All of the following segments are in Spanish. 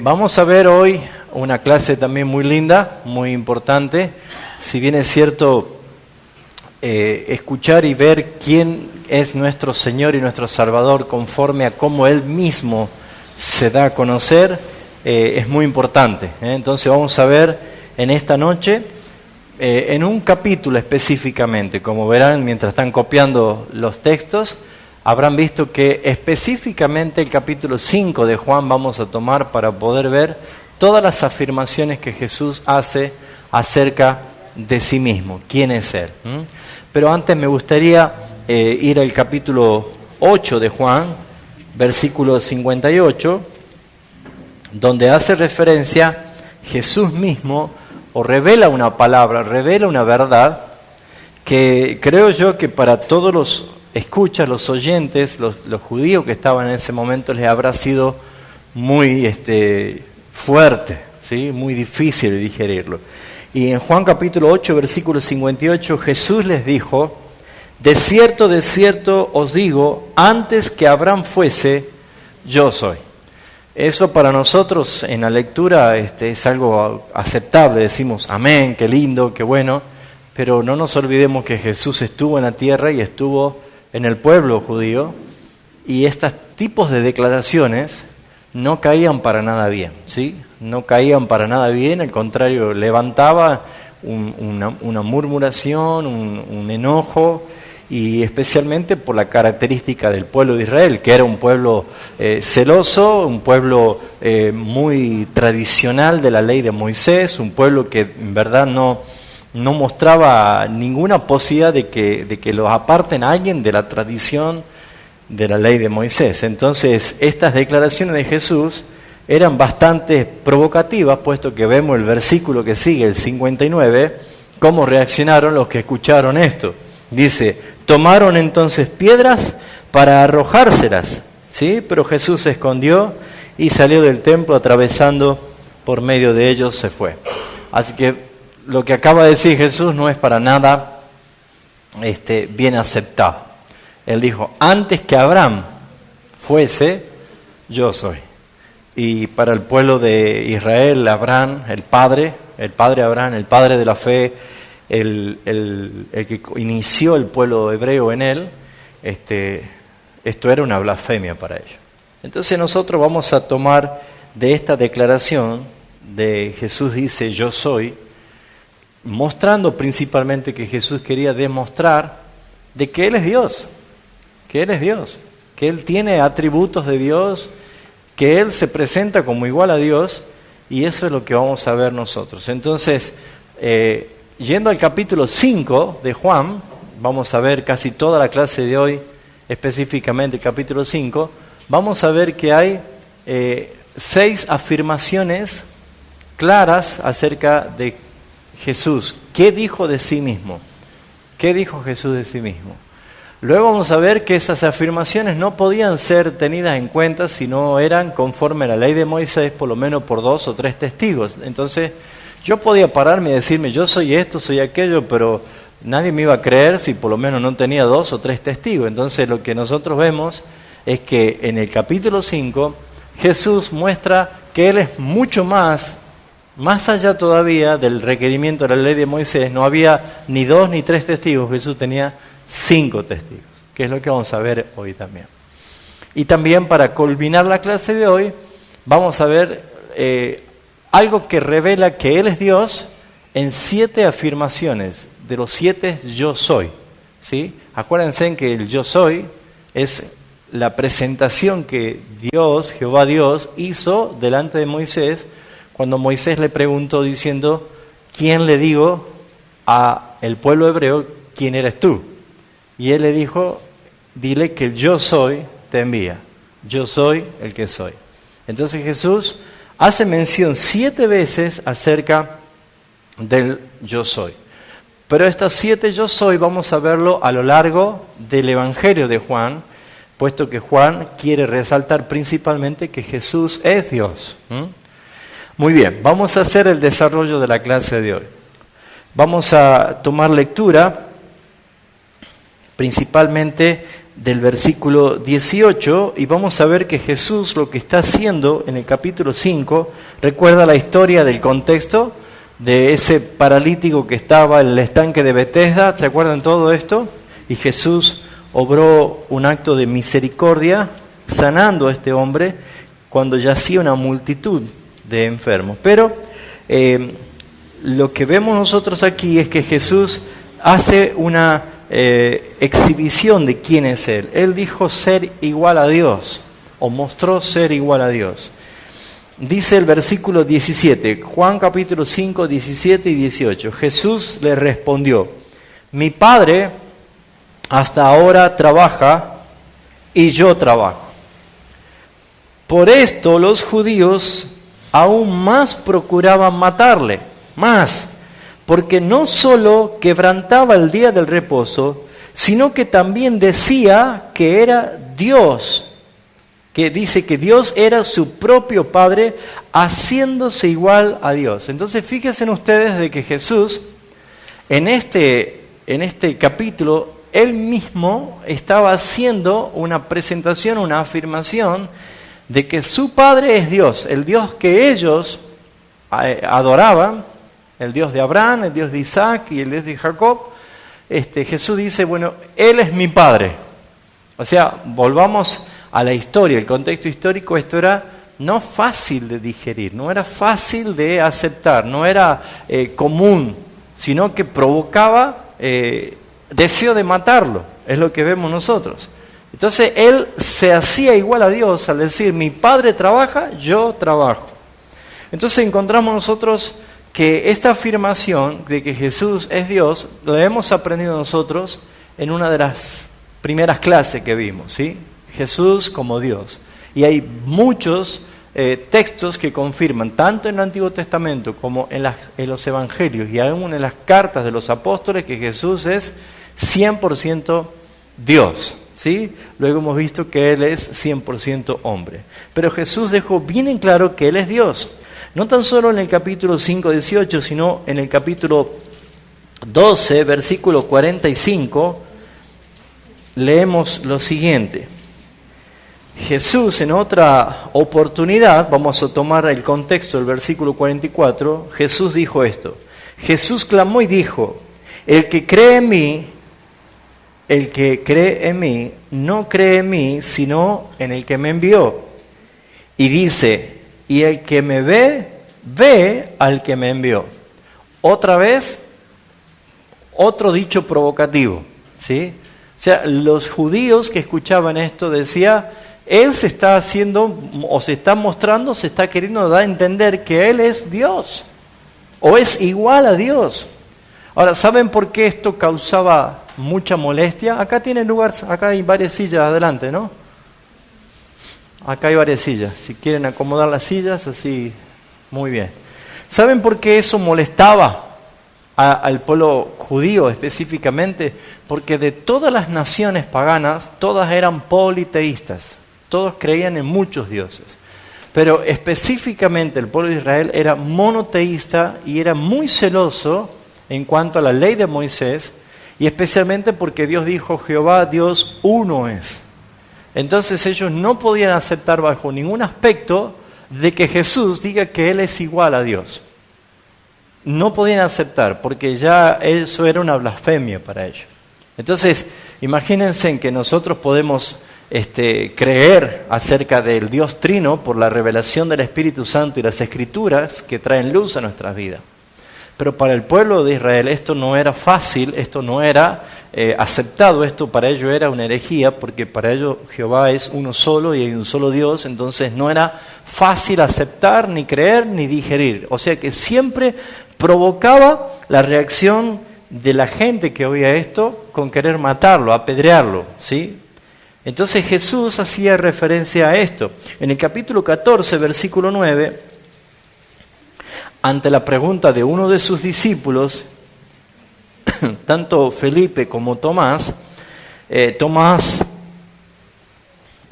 Vamos a ver hoy una clase también muy linda, muy importante. Si bien es cierto, escuchar y ver quién es nuestro Señor y nuestro Salvador conforme a cómo Él mismo se da a conocer, es muy importante. Entonces vamos a ver en esta noche, en un capítulo específicamente, como verán mientras están copiando los textos, habrán visto que específicamente el capítulo 5 de Juan vamos a tomar para poder ver todas las afirmaciones que Jesús hace acerca de sí mismo, quién es Él. Pero antes me gustaría ir al capítulo 8 de Juan, versículo 58, donde hace referencia Jesús mismo, o revela una palabra, revela una verdad, que creo yo que para todos los escuchas, los oyentes, los judíos que estaban en ese momento, les habrá sido muy fuerte, ¿sí? Muy difícil de digerirlo. Y en Juan capítulo 8, versículo 58, Jesús les dijo: de cierto os digo, antes que Abraham fuese, yo soy. Eso para nosotros en la lectura es algo aceptable, decimos amén, qué lindo, qué bueno, pero no nos olvidemos que Jesús estuvo en la tierra y estuvo en el pueblo judío, y estos tipos de declaraciones no caían para nada bien, ¿sí? No caían para nada bien, al contrario, levantaba una murmuración, un enojo, y especialmente por la característica del pueblo de Israel, que era un pueblo celoso, un pueblo muy tradicional de la ley de Moisés, un pueblo que en verdad no mostraba ninguna posibilidad de que los aparten a alguien de la tradición de la ley de Moisés. Entonces, estas declaraciones de Jesús eran bastante provocativas, puesto que vemos el versículo que sigue, el 59, cómo reaccionaron los que escucharon esto. Dice: tomaron entonces piedras para arrojárselas, ¿sí? Pero Jesús se escondió y salió del templo, atravesando por medio de ellos se fue. Así que lo que acaba de decir Jesús no es para nada bien aceptado. Él dijo: antes que Abraham fuese, yo soy. Y para el pueblo de Israel, Abraham, el padre Abraham, el padre de la fe, el que inició el pueblo hebreo en él, esto era una blasfemia para ellos. Entonces nosotros vamos a tomar de esta declaración de Jesús dice yo soy, mostrando principalmente que Jesús quería demostrar de que Él es Dios, que Él tiene atributos de Dios, que Él se presenta como igual a Dios, y eso es lo que vamos a ver nosotros. Entonces, yendo al capítulo 5 de Juan, vamos a ver casi toda la clase de hoy, específicamente el capítulo 5, vamos a ver que hay 6 afirmaciones claras acerca de Jesús. ¿Qué dijo de sí mismo? ¿Qué dijo Jesús de sí mismo? Luego vamos a ver que esas afirmaciones no podían ser tenidas en cuenta si no eran conforme a la ley de Moisés, por lo menos por 2 o 3 testigos. Entonces, yo podía pararme y decirme, yo soy esto, soy aquello, pero nadie me iba a creer si por lo menos no tenía 2 o 3 testigos. Entonces, lo que nosotros vemos es que en el capítulo 5, Jesús muestra que Él es mucho más allá todavía del requerimiento de la ley de Moisés. No había ni 2 ni 3 testigos, Jesús tenía 5 testigos, que es lo que vamos a ver hoy también. Y también para culminar la clase de hoy, vamos a ver algo que revela que Él es Dios en 7 afirmaciones, de los 7 yo soy, ¿sí? Acuérdense en que el yo soy es la presentación que Dios, Jehová Dios, hizo delante de Moisés, cuando Moisés le preguntó diciendo, ¿quién le digo a el pueblo hebreo quién eres tú? Y él le dijo, dile que yo soy te envía, yo soy el que soy. Entonces Jesús hace mención 7 veces acerca del yo soy. Pero estos 7 yo soy vamos a verlo a lo largo del Evangelio de Juan, puesto que Juan quiere resaltar principalmente que Jesús es Dios. Muy bien, vamos a hacer el desarrollo de la clase de hoy. Vamos a tomar lectura principalmente del versículo 18, y vamos a ver que Jesús lo que está haciendo en el capítulo 5, recuerda la historia del contexto de ese paralítico que estaba en el estanque de Betesda, ¿se acuerdan todo esto? Y Jesús obró un acto de misericordia sanando a este hombre cuando yacía una multitud de enfermos. Pero lo que vemos nosotros aquí es que Jesús hace una exhibición de quién es Él. Él dijo ser igual a Dios, o mostró ser igual a Dios. Dice el versículo 17, Juan capítulo 5, 17 y 18. Jesús le respondió: mi Padre hasta ahora trabaja y yo trabajo. Por esto los judíos aún más procuraban matarle, porque no solo quebrantaba el día del reposo, sino que también decía que era Dios, que dice que Dios era su propio Padre, haciéndose igual a Dios. Entonces fíjense ustedes de que Jesús, en este capítulo, Él mismo estaba haciendo una presentación, una afirmación de que su Padre es Dios, el Dios que ellos adoraban, el Dios de Abraham, el Dios de Isaac y el Dios de Jacob. Jesús dice, bueno, Él es mi Padre. O sea, volvamos a la historia, el contexto histórico. Esto era no fácil de digerir, no era fácil de aceptar, no era común, sino que provocaba deseo de matarlo, es lo que vemos nosotros. Entonces Él se hacía igual a Dios al decir, mi Padre trabaja, yo trabajo. Entonces encontramos nosotros que esta afirmación de que Jesús es Dios, la hemos aprendido nosotros en una de las primeras clases que vimos, ¿sí? Jesús como Dios. Y hay muchos textos que confirman, tanto en el Antiguo Testamento como en los Evangelios y aún en las cartas de los apóstoles, que Jesús es 100% Dios, ¿sí? Luego hemos visto que Él es 100% hombre. Pero Jesús dejó bien en claro que Él es Dios. No tan solo en el capítulo 5, 18, sino en el capítulo 12, versículo 45, leemos lo siguiente. Jesús, en otra oportunidad, vamos a tomar el contexto del versículo 44, Jesús dijo esto. Jesús clamó y dijo, el que cree en mí, no cree en mí, sino en el que me envió. Y dice, y el que me ve, ve al que me envió. Otra vez, otro dicho provocativo, ¿sí? O sea, los judíos que escuchaban esto decía, Él se está haciendo, o se está mostrando, se está queriendo dar a entender que Él es Dios, o es igual a Dios. Ahora, ¿saben por qué esto causaba mucha molestia? Acá tienen lugar, acá hay varias sillas adelante, ¿no? Acá hay varias sillas. Si quieren acomodar las sillas, así, muy bien. ¿Saben por qué eso molestaba al pueblo judío específicamente? Porque de todas las naciones paganas, todas eran politeístas. Todos creían en muchos dioses. Pero específicamente el pueblo de Israel era monoteísta y era muy celoso en cuanto a la ley de Moisés, y especialmente porque Dios dijo, Jehová Dios uno es. Entonces ellos no podían aceptar bajo ningún aspecto de que Jesús diga que Él es igual a Dios. No podían aceptar, porque ya eso era una blasfemia para ellos. Entonces, imagínense en que nosotros podemos creer acerca del Dios Trino por la revelación del Espíritu Santo y las Escrituras que traen luz a nuestras vidas. Pero para el pueblo de Israel esto no era fácil, esto no era aceptado, esto para ellos era una herejía, porque para ellos Jehová es uno solo y hay un solo Dios, entonces no era fácil aceptar, ni creer, ni digerir. O sea que siempre provocaba la reacción de la gente que oía esto con querer matarlo, apedrearlo, ¿sí? Entonces Jesús hacía referencia a esto. En el capítulo 14, versículo 9, ante la pregunta de uno de sus discípulos, tanto Felipe como Tomás,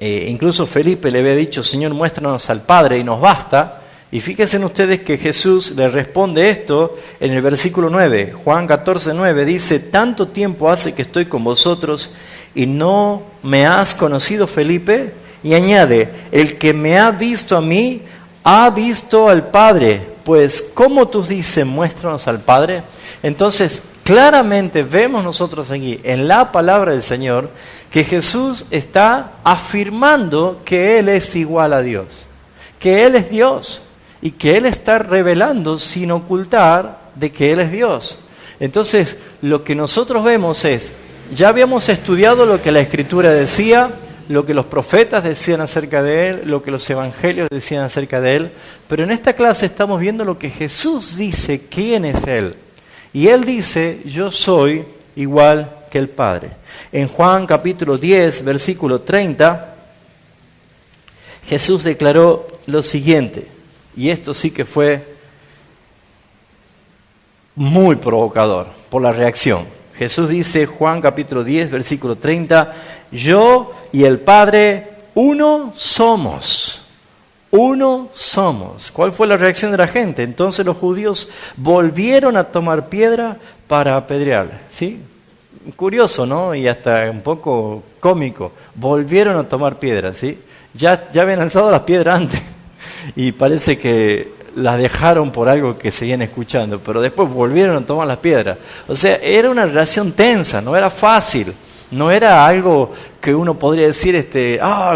incluso Felipe le había dicho, Señor, muéstranos al Padre y nos basta. Y fíjense ustedes que Jesús le responde esto en el versículo 9. Juan 14:9 dice: tanto tiempo hace que estoy con vosotros y no me has conocido, Felipe. Y añade: el que me ha visto a mí, ha visto al Padre. Pues, ¿cómo tú dices, muéstranos al Padre? Entonces, claramente vemos nosotros aquí, en la palabra del Señor, que Jesús está afirmando que Él es igual a Dios, que Él es Dios, y que Él está revelando sin ocultar de que Él es Dios. Entonces, lo que nosotros vemos es, ya habíamos estudiado lo que la Escritura decía, lo que los profetas decían acerca de Él, lo que los evangelios decían acerca de Él, pero en esta clase estamos viendo lo que Jesús dice, quién es Él. Y Él dice: yo soy igual que el Padre. En Juan capítulo 10, versículo 30, Jesús declaró lo siguiente, y esto sí que fue muy provocador por la reacción. Jesús dice, Juan capítulo 10, versículo 30, yo y el Padre uno somos. Uno somos. ¿Cuál fue la reacción de la gente? Entonces los judíos volvieron a tomar piedra para apedrearle. ¿Sí? Curioso, ¿no? Y hasta un poco cómico. Volvieron a tomar piedra, ¿sí? Ya habían alzado las piedras antes. Y parece que las dejaron por algo que seguían escuchando, pero después volvieron a tomar las piedras. O sea, era una relación tensa, no era fácil, no era algo que uno podría decir,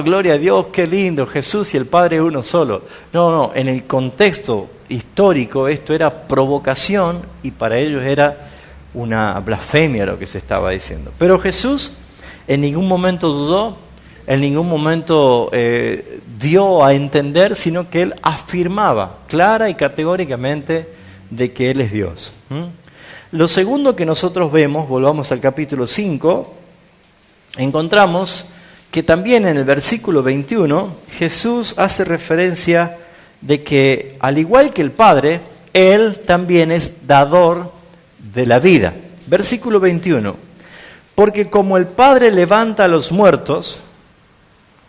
gloria a Dios, qué lindo, Jesús y el Padre uno solo. No, en el contexto histórico esto era provocación y para ellos era una blasfemia lo que se estaba diciendo. Pero Jesús en ningún momento dudó, en ningún momento dio a entender, sino que Él afirmaba clara y categóricamente de que Él es Dios. Lo segundo que nosotros vemos, volvamos al capítulo 5, encontramos que también en el versículo 21 Jesús hace referencia de que al igual que el Padre, Él también es dador de la vida. Versículo 21, porque como el Padre levanta a los muertos,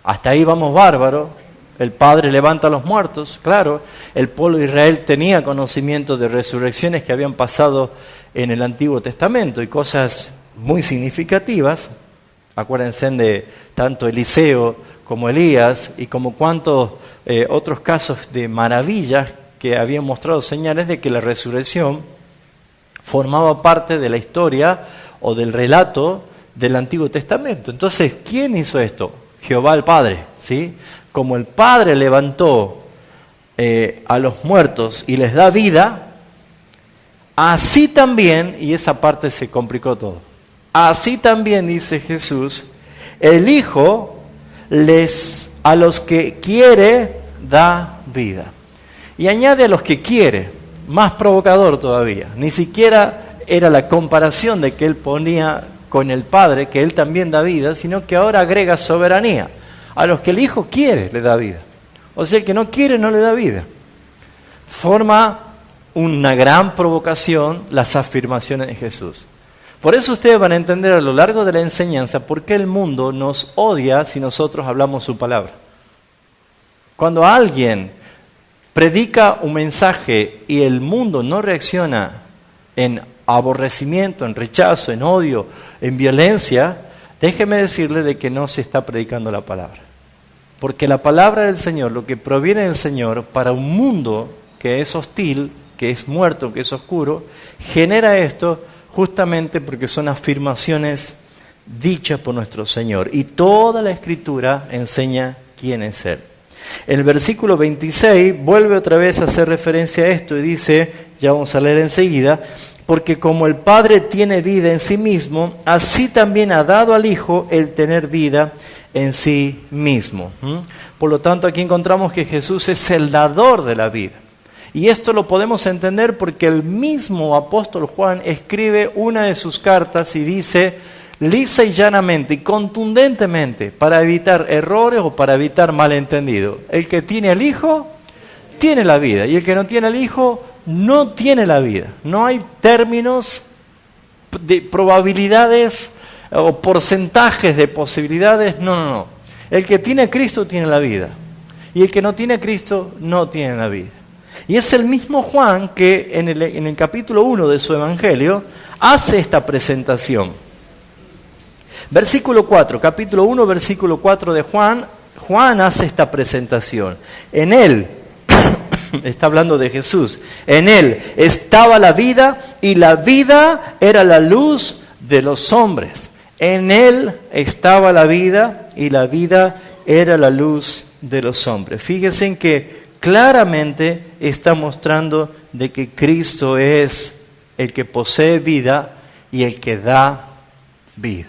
hasta ahí vamos bárbaro, el Padre levanta a los muertos, claro, el pueblo de Israel tenía conocimiento de resurrecciones que habían pasado en el Antiguo Testamento y cosas muy significativas. Acuérdense de tanto Eliseo como Elías y como cuantos otros casos de maravillas que habían mostrado señales de que la resurrección formaba parte de la historia o del relato del Antiguo Testamento. Entonces, ¿quién hizo esto? Jehová el Padre, ¿sí? Como el Padre levantó a los muertos y les da vida, así también, y esa parte se complicó todo, así también, dice Jesús, el Hijo a los que quiere da vida. Y añade a los que quiere, más provocador todavía, ni siquiera era la comparación de que Él ponía con el Padre, que Él también da vida, sino que ahora agrega soberanía. A los que el Hijo quiere, le da vida. O sea, el que no quiere, no le da vida. Forma una gran provocación las afirmaciones de Jesús. Por eso ustedes van a entender a lo largo de la enseñanza por qué el mundo nos odia si nosotros hablamos su palabra. Cuando alguien predica un mensaje y el mundo no reacciona en aborrecimiento, en rechazo, en odio, en violencia, déjeme decirle de que no se está predicando la palabra. Porque la palabra del Señor, lo que proviene del Señor, para un mundo que es hostil, que es muerto, que es oscuro, genera esto justamente porque son afirmaciones dichas por nuestro Señor. Y toda la Escritura enseña quién es Él. El versículo 26 vuelve otra vez a hacer referencia a esto y dice, ya vamos a leer enseguida, porque como el Padre tiene vida en sí mismo, así también ha dado al Hijo el tener vida en sí mismo. Por lo tanto, aquí encontramos que Jesús es el dador de la vida. Y esto lo podemos entender porque el mismo apóstol Juan escribe una de sus cartas y dice lisa y llanamente y contundentemente, para evitar errores o para evitar malentendidos: el que tiene al Hijo tiene la vida, y el que no tiene al Hijo no tiene la vida. No hay términos de probabilidades o porcentajes de posibilidades, no. El que tiene a Cristo tiene la vida, y el que no tiene a Cristo no tiene la vida. Y es el mismo Juan que en el capítulo 1 de su Evangelio hace esta presentación. Versículo 4, capítulo 1, versículo 4 de Juan, Juan hace esta presentación. En él, está hablando de Jesús, en él estaba la vida y la vida era la luz de los hombres. En él estaba la vida y la vida era la luz de los hombres. Fíjense en que claramente está mostrando de que Cristo es el que posee vida y el que da vida.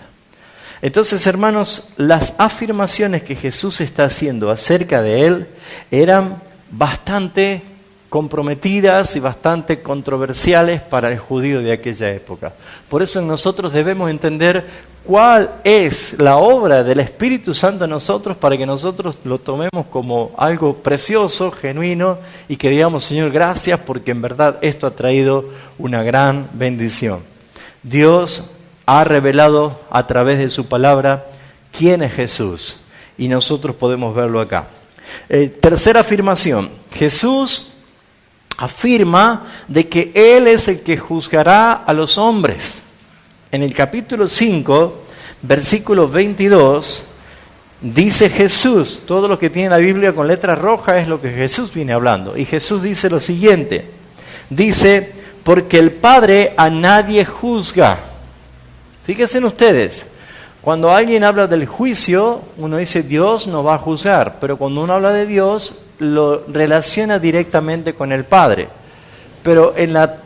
Entonces, hermanos, las afirmaciones que Jesús está haciendo acerca de Él eran bastante comprometidas y bastante controversiales para el judío de aquella época. Por eso nosotros debemos entender cuál es la obra del Espíritu Santo en nosotros para que nosotros lo tomemos como algo precioso, genuino, y que digamos, Señor, gracias porque en verdad esto ha traído una gran bendición. Dios ha revelado a través de su palabra quién es Jesús, y nosotros podemos verlo acá. Tercera afirmación, Jesús afirma de que Él es el que juzgará a los hombres. En el capítulo 5, versículo 22, dice Jesús, todo lo que tiene la Biblia con letra roja es lo que Jesús viene hablando. Y Jesús dice lo siguiente, dice, porque el Padre a nadie juzga. Fíjense ustedes, cuando alguien habla del juicio, uno dice Dios no va a juzgar, pero cuando uno habla de Dios, lo relaciona directamente con el Padre. Pero en la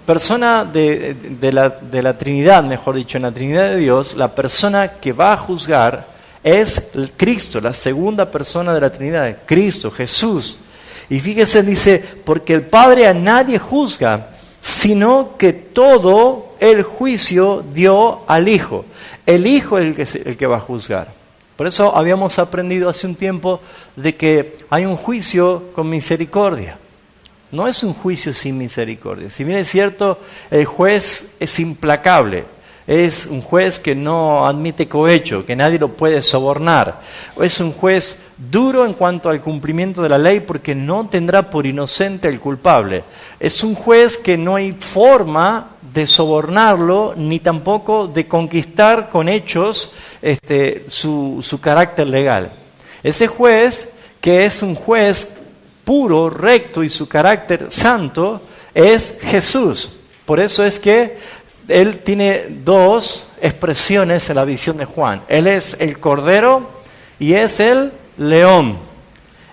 persona de la Trinidad, mejor dicho, en la Trinidad de Dios, la persona que va a juzgar es Cristo, la segunda persona de la Trinidad, Cristo, Jesús. Y fíjense, dice, porque el Padre a nadie juzga, sino que todo el juicio dio al Hijo. El Hijo es el que va a juzgar. Por eso habíamos aprendido hace un tiempo de que hay un juicio con misericordia. No es un juicio sin misericordia. Si bien es cierto, el juez es implacable. Es un juez que no admite cohecho, que nadie lo puede sobornar. Es un juez duro en cuanto al cumplimiento de la ley porque no tendrá por inocente al culpable. Es un juez que no hay forma de sobornarlo ni tampoco de conquistar con hechos su carácter legal. Ese juez, que es un juez puro, recto y su carácter santo, es Jesús. Por eso es que Él tiene dos expresiones en la visión de Juan. Él es el Cordero y es el León.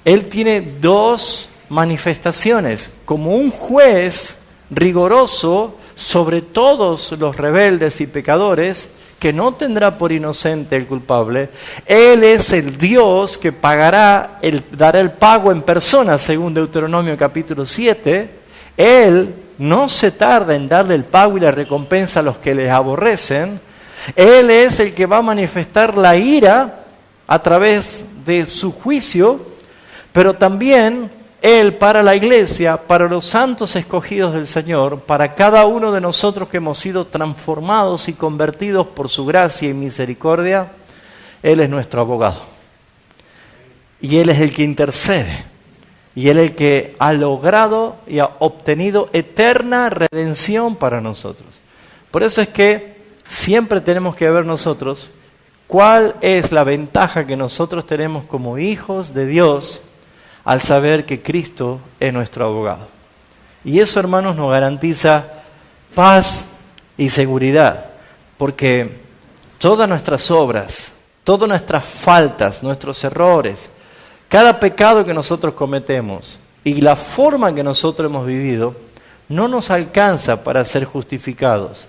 Él tiene dos manifestaciones, como un juez rigoroso sobre todos los rebeldes y pecadores, que no tendrá por inocente el culpable. Él es el Dios que dará el pago en persona, según Deuteronomio capítulo 7. Él no se tarda en darle el pago y la recompensa a los que les aborrecen. Él es el que va a manifestar la ira a través de su juicio, pero también Él para la iglesia, para los santos escogidos del Señor, para cada uno de nosotros que hemos sido transformados y convertidos por su gracia y misericordia, Él es nuestro abogado. Y Él es el que intercede. Y Él es el que ha logrado y ha obtenido eterna redención para nosotros. Por eso es que siempre tenemos que ver nosotros cuál es la ventaja que nosotros tenemos como hijos de Dios al saber que Cristo es nuestro abogado. Y eso, hermanos, nos garantiza paz y seguridad, porque todas nuestras obras, todas nuestras faltas, nuestros errores, cada pecado que nosotros cometemos y la forma en que nosotros hemos vivido no nos alcanza para ser justificados.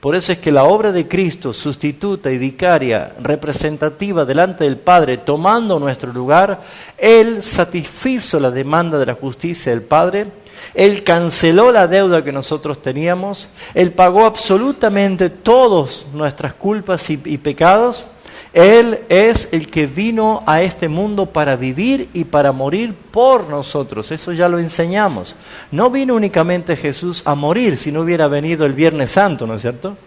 Por eso es que la obra de Cristo, sustituta y vicaria, representativa delante del Padre, tomando nuestro lugar, Él satisfizo la demanda de la justicia del Padre, Él canceló la deuda que nosotros teníamos, Él pagó absolutamente todas nuestras culpas y pecados. Él es el que vino a este mundo para vivir y para morir por nosotros. Eso ya lo enseñamos. No vino únicamente Jesús a morir si no hubiera venido el Viernes Santo, ¿no es cierto?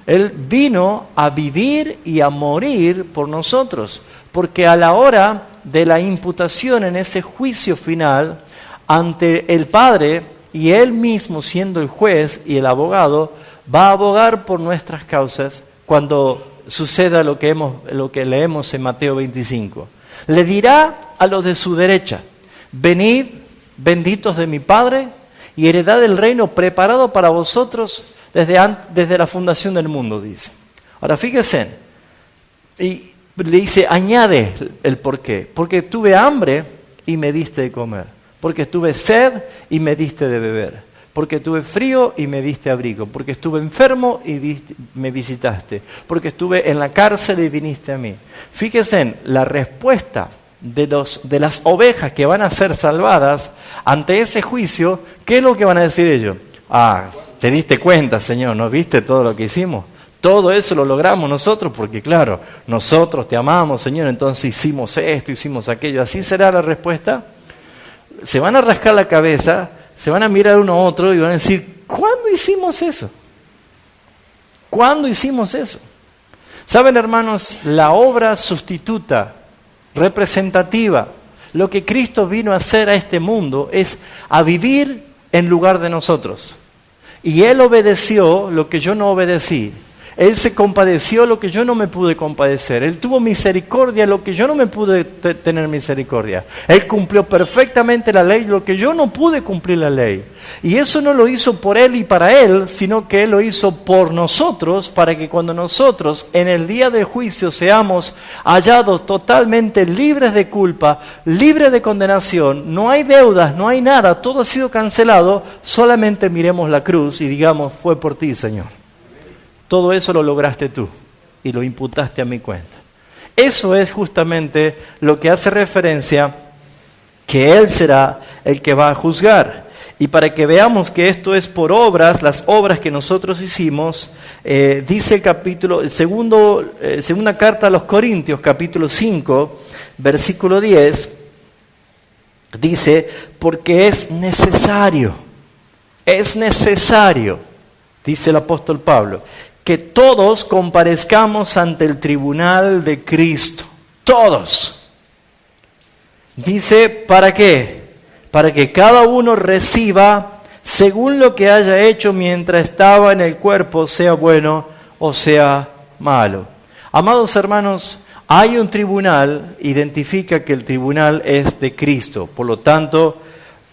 Él vino a vivir y a morir por nosotros. Porque a la hora de la imputación en ese juicio final, ante el Padre, y Él mismo, siendo el juez y el abogado, va a abogar por nuestras causas cuando suceda lo que leemos en Mateo 25. Le dirá a los de su derecha: venid, benditos de mi Padre, y heredad el reino preparado para vosotros desde la fundación del mundo, dice. Ahora fíjense, y le dice, añade el por qué. Porque tuve hambre y me diste de comer. Porque tuve sed y me diste de beber. Porque tuve frío y me diste abrigo. Porque estuve enfermo y me visitaste. Porque estuve en la cárcel y viniste a mí. Fíjense, la respuesta de las ovejas que van a ser salvadas ante ese juicio, ¿qué es lo que van a decir ellos? Te diste cuenta, Señor, ¿no viste todo lo que hicimos? Todo eso lo logramos nosotros porque, claro, nosotros te amamos, Señor, entonces hicimos esto, hicimos aquello. ¿Así será la respuesta? Se van a rascar la cabeza, se van a mirar uno a otro y van a decir, ¿cuándo hicimos eso? ¿Cuándo hicimos eso? ¿Saben, hermanos? La obra sustituta, representativa, lo que Cristo vino a hacer a este mundo es a vivir en lugar de nosotros. Y Él obedeció lo que yo no obedecí. Él se compadeció lo que yo no me pude compadecer. Él tuvo misericordia lo que yo no me pude tener misericordia. Él cumplió perfectamente la ley lo que yo no pude cumplir la ley. Y eso no lo hizo por Él y para Él, sino que Él lo hizo por nosotros, para que cuando nosotros en el día del juicio seamos hallados totalmente libres de culpa, libres de condenación, no hay deudas, no hay nada, todo ha sido cancelado, solamente miremos la cruz y digamos, fue por ti, Señor. Todo eso lo lograste tú y lo imputaste a mi cuenta. Eso es justamente lo que hace referencia que Él será el que va a juzgar. Y para que veamos que esto es por obras, las obras que nosotros hicimos, dice el capítulo, segunda carta a los Corintios, capítulo 5, versículo 10, dice, porque es necesario, dice el apóstol Pablo, que todos comparezcamos ante el tribunal de Cristo. Todos. Dice, ¿para qué? Para que cada uno reciba según lo que haya hecho mientras estaba en el cuerpo, sea bueno o sea malo. Amados hermanos, hay un tribunal, identifica que el tribunal es de Cristo. Por lo tanto,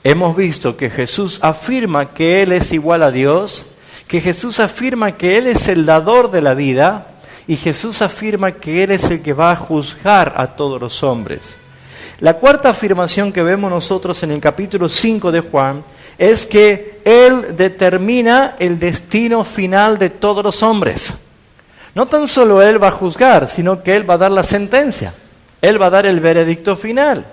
hemos visto que Jesús afirma que Él es igual a Dios, que Jesús afirma que Él es el dador de la vida y Jesús afirma que Él es el que va a juzgar a todos los hombres. La cuarta afirmación que vemos nosotros en el capítulo 5 de Juan es que Él determina el destino final de todos los hombres. No tan solo Él va a juzgar, sino que Él va a dar la sentencia. Él va a dar el veredicto final.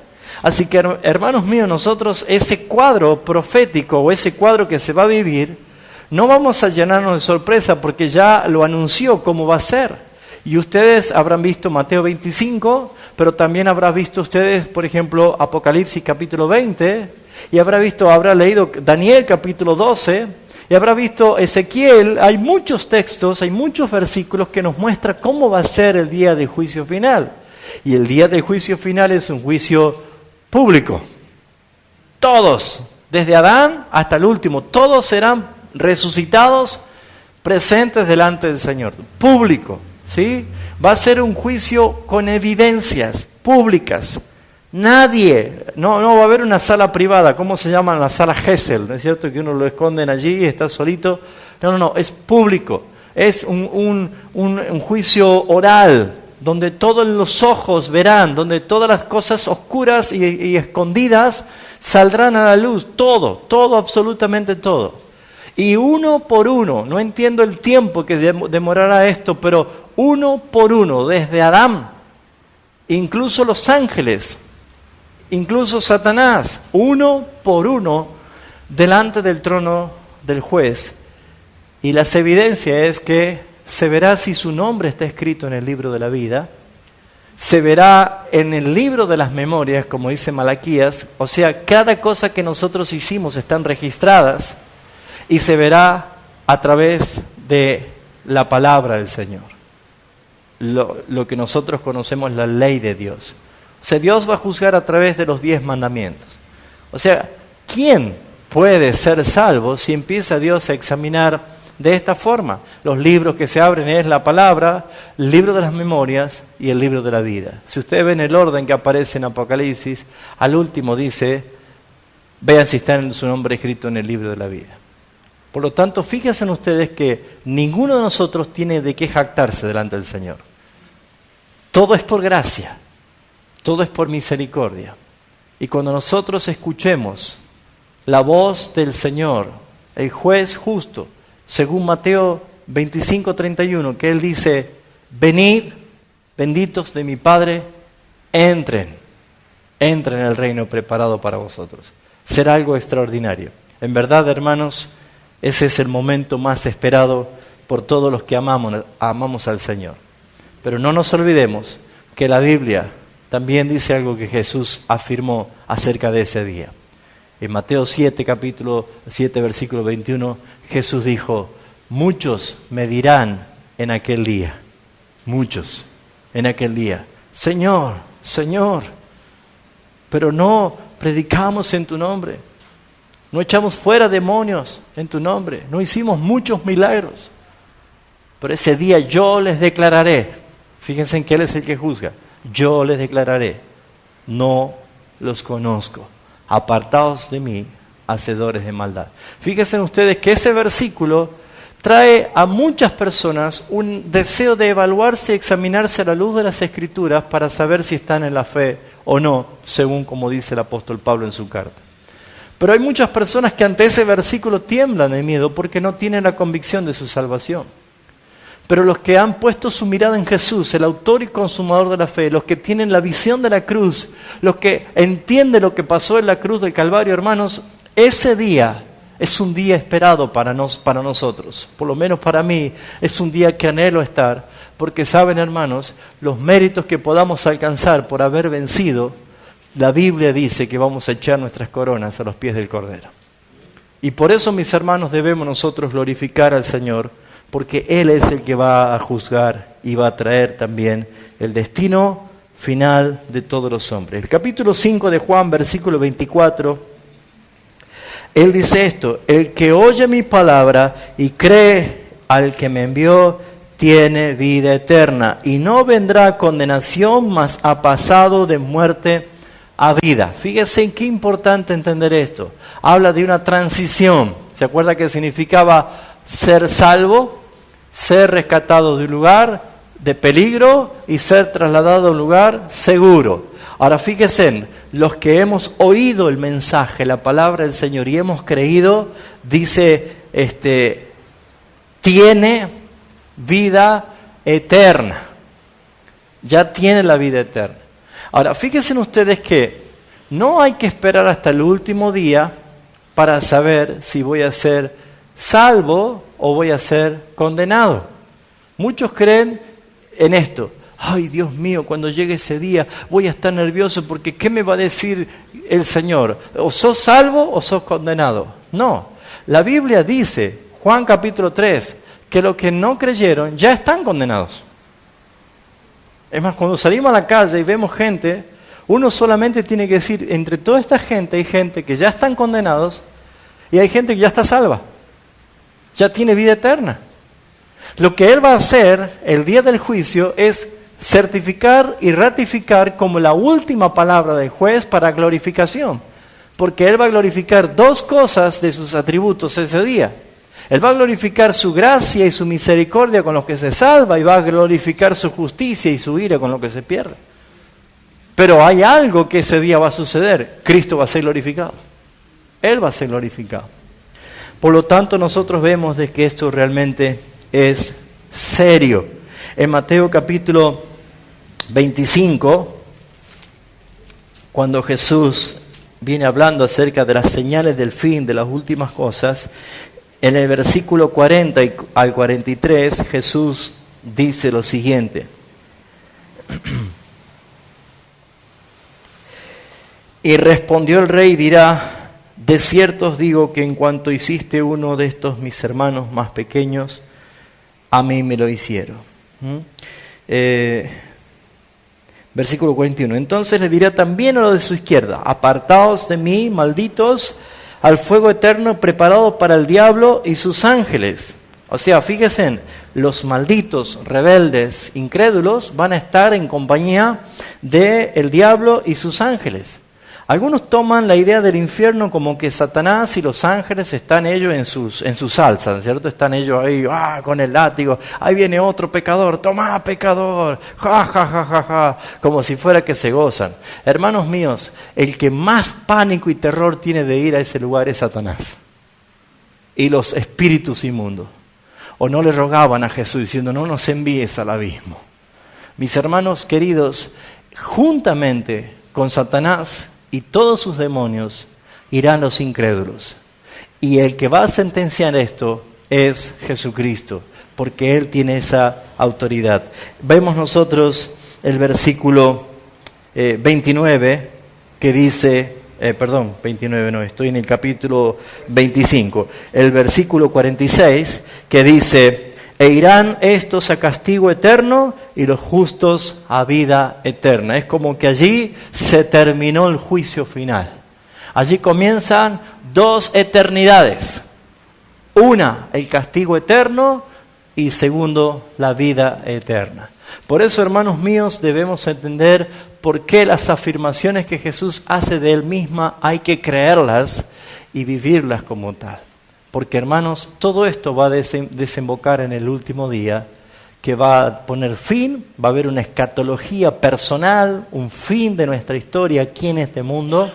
Así que, hermanos míos, nosotros ese cuadro profético o ese cuadro que se va a vivir, no vamos a llenarnos de sorpresa porque ya lo anunció cómo va a ser. Y ustedes habrán visto Mateo 25, pero también habrán visto ustedes, por ejemplo, Apocalipsis capítulo 20, y habrá leído Daniel capítulo 12, y habrá visto Ezequiel. Hay muchos textos, hay muchos versículos que nos muestran cómo va a ser el día del juicio final. Y el día del juicio final es un juicio público. Todos, desde Adán hasta el último, todos serán resucitados, presentes delante del Señor, público, ¿sí? Va a ser un juicio con evidencias públicas. Nadie, no va a haber una sala privada, ¿cómo se llama? La sala Gesell, ¿no es cierto? Que uno lo esconden allí y está solito. No, es público. Es un juicio oral, donde todos los ojos verán, donde todas las cosas oscuras y escondidas saldrán a la luz, todo, absolutamente todo. Y uno por uno, no entiendo el tiempo que demorará esto, pero uno por uno, desde Adán, incluso los ángeles, incluso Satanás, uno por uno, delante del trono del juez. Y la evidencia es que se verá si su nombre está escrito en el libro de la vida, se verá en el libro de las memorias, como dice Malaquías, o sea, cada cosa que nosotros hicimos están registradas, y se verá a través de la palabra del Señor. Lo que nosotros conocemos, la ley de Dios. O sea, Dios va a juzgar a través de los 10 mandamientos. O sea, ¿quién puede ser salvo si empieza Dios a examinar de esta forma? Los libros que se abren es la palabra, el libro de las memorias y el libro de la vida. Si ustedes ven el orden que aparece en Apocalipsis, al último dice, vean si está en su nombre escrito en el libro de la vida. Por lo tanto, fíjense en ustedes que ninguno de nosotros tiene de qué jactarse delante del Señor. Todo es por gracia, todo es por misericordia. Y cuando nosotros escuchemos la voz del Señor, el juez justo, según Mateo 25:31, que Él dice, venid, benditos de mi Padre, entren en el reino preparado para vosotros. Será algo extraordinario. En verdad, hermanos, ese es el momento más esperado por todos los que amamos al Señor. Pero no nos olvidemos que la Biblia también dice algo que Jesús afirmó acerca de ese día. En Mateo 7, capítulo 7, versículo 21, Jesús dijo, muchos me dirán en aquel día, muchos en aquel día, Señor, Señor, pero no predicamos en tu nombre, no echamos fuera demonios en tu nombre, no hicimos muchos milagros. Pero ese día yo les declararé, fíjense en que Él es el que juzga, yo les declararé, no los conozco, apartaos de mí, hacedores de maldad. Fíjense ustedes que ese versículo trae a muchas personas un deseo de evaluarse y examinarse a la luz de las Escrituras para saber si están en la fe o no, según como dice el apóstol Pablo en su carta. Pero hay muchas personas que ante ese versículo tiemblan de miedo porque no tienen la convicción de su salvación. Pero los que han puesto su mirada en Jesús, el autor y consumador de la fe, los que tienen la visión de la cruz, los que entienden lo que pasó en la cruz del Calvario, hermanos, ese día es un día esperado para nosotros. Por lo menos para mí es un día que anhelo estar, porque saben, hermanos, los méritos que podamos alcanzar por haber vencido, la Biblia dice que vamos a echar nuestras coronas a los pies del Cordero. Y por eso, mis hermanos, debemos nosotros glorificar al Señor, porque Él es el que va a juzgar y va a traer también el destino final de todos los hombres. El capítulo 5 de Juan, versículo 24, Él dice esto, el que oye mi palabra y cree al que me envió, tiene vida eterna, y no vendrá a condenación, mas ha pasado de muerte a vida. Fíjense en qué importante entender esto. Habla de una transición. ¿Se acuerda que significaba ser salvo, ser rescatado de un lugar de peligro y ser trasladado a un lugar seguro? Ahora fíjense, los que hemos oído el mensaje, la palabra del Señor y hemos creído, dice, tiene vida eterna. Ya tiene la vida eterna. Ahora, fíjense ustedes que no hay que esperar hasta el último día para saber si voy a ser salvo o voy a ser condenado. Muchos creen en esto. Ay, Dios mío, cuando llegue ese día voy a estar nervioso porque ¿qué me va a decir el Señor? ¿O sos salvo o sos condenado? No, la Biblia dice, Juan capítulo 3, que los que no creyeron ya están condenados. Es más, cuando salimos a la calle y vemos gente, uno solamente tiene que decir, entre toda esta gente hay gente que ya están condenados y hay gente que ya está salva, ya tiene vida eterna. Lo que Él va a hacer el día del juicio es certificar y ratificar como la última palabra del juez para glorificación, porque Él va a glorificar dos cosas de sus atributos ese día. Él va a glorificar su gracia y su misericordia con los que se salva y va a glorificar su justicia y su ira con los que se pierde. Pero hay algo que ese día va a suceder. Cristo va a ser glorificado. Él va a ser glorificado. Por lo tanto, nosotros vemos de que esto realmente es serio. En Mateo capítulo 25, cuando Jesús viene hablando acerca de las señales del fin, de las últimas cosas, en el versículo 40 al 43, Jesús dice lo siguiente. Y respondió el rey y dirá, de cierto os digo que en cuanto hiciste uno de estos mis hermanos más pequeños, a mí me lo hicieron. Versículo 41. Entonces le dirá también a los de su izquierda, apartaos de mí, malditos, al fuego eterno preparado para el diablo y sus ángeles. O sea, fíjense, los malditos, rebeldes, incrédulos van a estar en compañía del diablo y sus ángeles. Algunos toman la idea del infierno como que Satanás y los ángeles están ellos en su salsa, ¿cierto? Están ellos ahí, con el látigo, ahí viene otro pecador, toma pecador, ja, ja, ja, ja, ja, como si fuera que se gozan. Hermanos míos, el que más pánico y terror tiene de ir a ese lugar es Satanás y los espíritus inmundos. O no le rogaban a Jesús diciendo, no nos envíes al abismo. Mis hermanos queridos, juntamente con Satanás y todos sus demonios irán los incrédulos. Y el que va a sentenciar esto es Jesucristo, porque Él tiene esa autoridad. Vemos nosotros el versículo 29 que dice, 29 no, estoy en el capítulo 25, el versículo 46 que dice, e irán estos a castigo eterno y los justos a vida eterna. Es como que allí se terminó el juicio final. Allí comienzan dos eternidades. Una, el castigo eterno, y segundo, la vida eterna. Por eso, hermanos míos, debemos entender por qué las afirmaciones que Jesús hace de Él misma hay que creerlas y vivirlas como tal. Porque, hermanos, todo esto va a desembocar en el último día, que va a poner fin, va a haber una escatología personal, un fin de nuestra historia aquí en este mundo,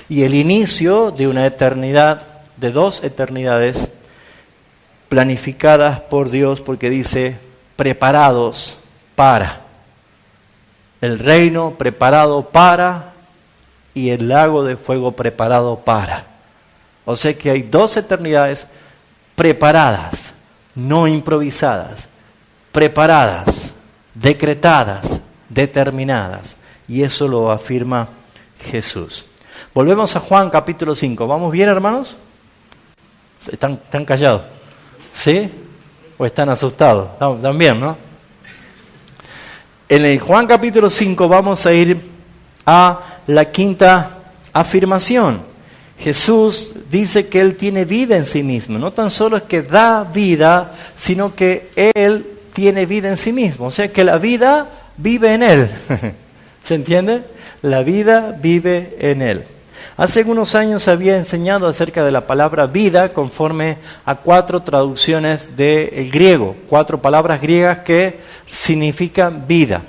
y el inicio de una eternidad, de dos eternidades planificadas por Dios, porque dice, preparados para. El reino preparado para y el lago de fuego preparado para. O sea que hay dos eternidades preparadas, no improvisadas, preparadas, decretadas, determinadas. Y eso lo afirma Jesús. Volvemos a Juan capítulo 5. ¿Vamos bien, hermanos? ¿Están callados? ¿Sí? ¿O están asustados? ¿Están bien, no? En el Juan capítulo 5 vamos a ir a la quinta afirmación. Jesús dice que Él tiene vida en sí mismo. No tan solo es que da vida, sino que Él tiene vida en sí mismo. O sea que la vida vive en Él. ¿Se entiende? La vida vive en Él. Hace algunos años había enseñado acerca de la palabra vida conforme a 4 traducciones del griego. 4 palabras griegas que significan vida.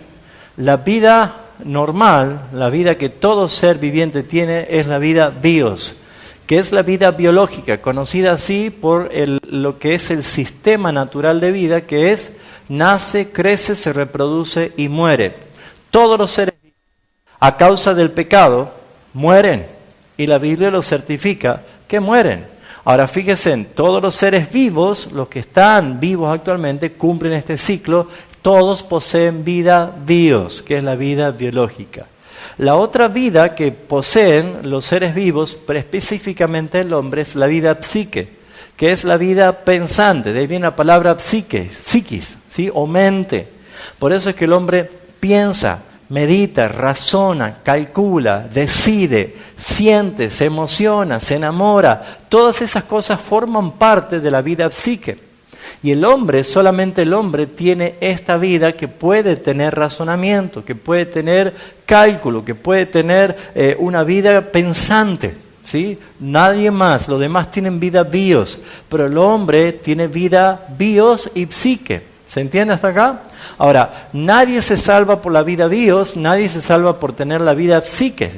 La vida normal, la vida que todo ser viviente tiene, es la vida bios, que es la vida biológica, conocida así por lo que es el sistema natural de vida, que es nace, crece, se reproduce y muere. Todos los seres vivos, a causa del pecado, mueren, y la Biblia lo certifica, que mueren. Ahora fíjense, todos los seres vivos, los que están vivos actualmente, cumplen este ciclo, todos poseen vida bios, que es la vida biológica. La otra vida que poseen los seres vivos, pero específicamente el hombre, es la vida psique, que es la vida pensante. De ahí viene la palabra psiquis, ¿sí? O mente. Por eso es que el hombre piensa, medita, razona, calcula, decide, siente, se emociona, se enamora. Todas esas cosas forman parte de la vida psique. Y el hombre, solamente el hombre, tiene esta vida que puede tener razonamiento, que puede tener cálculo, que puede tener una vida pensante, ¿sí? Nadie más, los demás tienen vida bios, pero el hombre tiene vida bios y psique. ¿Se entiende hasta acá? Ahora, nadie se salva por la vida bios, nadie se salva por tener la vida psique.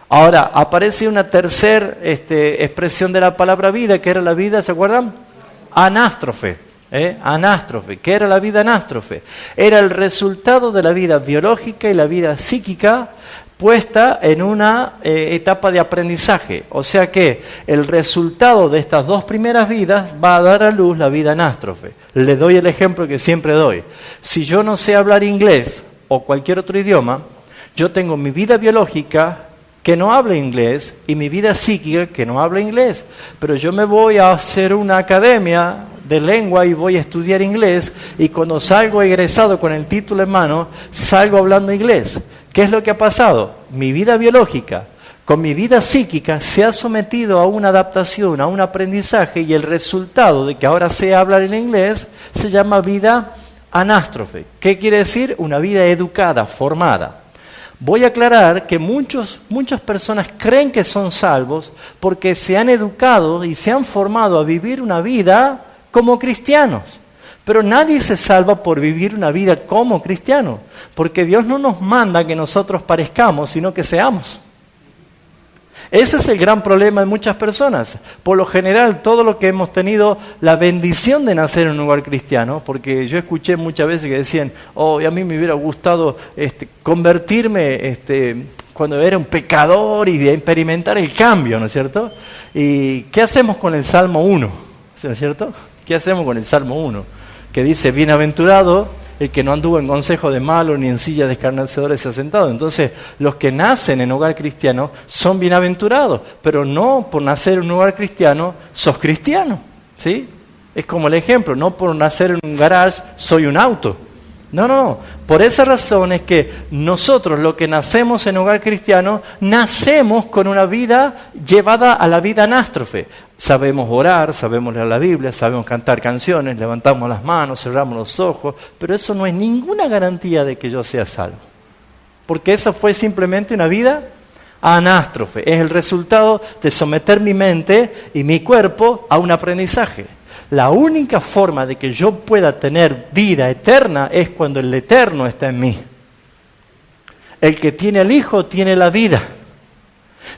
Ahora, aparece una tercera expresión de la palabra vida, que era la vida, ¿se acuerdan? Anástrofe, anástrofe. ¿Qué era la vida anástrofe? Era el resultado de la vida biológica y la vida psíquica puesta en una etapa de aprendizaje. O sea que el resultado de estas dos primeras vidas va a dar a luz la vida anástrofe. Le doy el ejemplo que siempre doy. Si yo no sé hablar inglés o cualquier otro idioma, yo tengo mi vida biológica que no habla inglés y mi vida psíquica que no habla inglés. Pero yo me voy a hacer una academia de lengua y voy a estudiar inglés, y cuando salgo egresado con el título en mano, salgo hablando inglés. ¿Qué es lo que ha pasado? Mi vida biológica con mi vida psíquica se ha sometido a una adaptación, a un aprendizaje, y el resultado de que ahora sé hablar en inglés se llama vida anástrofe. ¿Qué quiere decir? Una vida educada, formada. Voy a aclarar que muchas personas creen que son salvos porque se han educado y se han formado a vivir una vida como cristianos. Pero nadie se salva por vivir una vida como cristiano, porque Dios no nos manda que nosotros parezcamos, sino que seamos. Ese es el gran problema de muchas personas. Por lo general, todo lo que hemos tenido la bendición de nacer en un lugar cristiano, porque yo escuché muchas veces que decían, a mí me hubiera gustado convertirme cuando era un pecador y de experimentar el cambio, ¿no es cierto? ¿Y qué hacemos con el Salmo 1? ¿No es cierto? ¿Qué hacemos con el Salmo 1? Que dice, bienaventurado el que no anduvo en consejo de malos ni en silla de escarnecedores se ha sentado. Entonces, los que nacen en hogar cristiano son bienaventurados, pero no por nacer en un hogar cristiano sos cristiano, ¿sí? Es como el ejemplo, no por nacer en un garage soy un auto. No. Por esa razón es que nosotros, los que nacemos en hogar cristiano, nacemos con una vida llevada a la vida anástrofe. Sabemos orar, sabemos leer la Biblia, sabemos cantar canciones, levantamos las manos, cerramos los ojos, pero eso no es ninguna garantía de que yo sea salvo. Porque eso fue simplemente una vida anástrofe. Es el resultado de someter mi mente y mi cuerpo a un aprendizaje. La única forma de que yo pueda tener vida eterna es cuando el eterno está en mí. El que tiene al Hijo tiene la vida.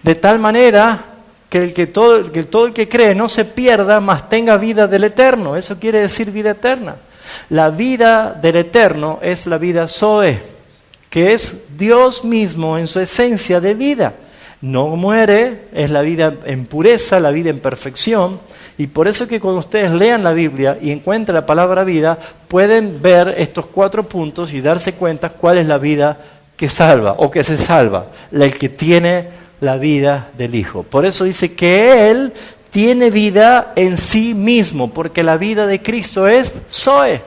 De tal manera que todo el que cree no se pierda, mas tenga vida del eterno. Eso quiere decir vida eterna. La vida del eterno es la vida Zoe, que es Dios mismo en su esencia de vida. No muere, es la vida en pureza, la vida en perfección. Y por eso que cuando ustedes lean la Biblia y encuentran la palabra vida, pueden ver estos 4 puntos y darse cuenta cuál es la vida que salva o que se salva, el que tiene la vida del Hijo. Por eso dice que Él tiene vida en sí mismo, porque la vida de Cristo es Zoe.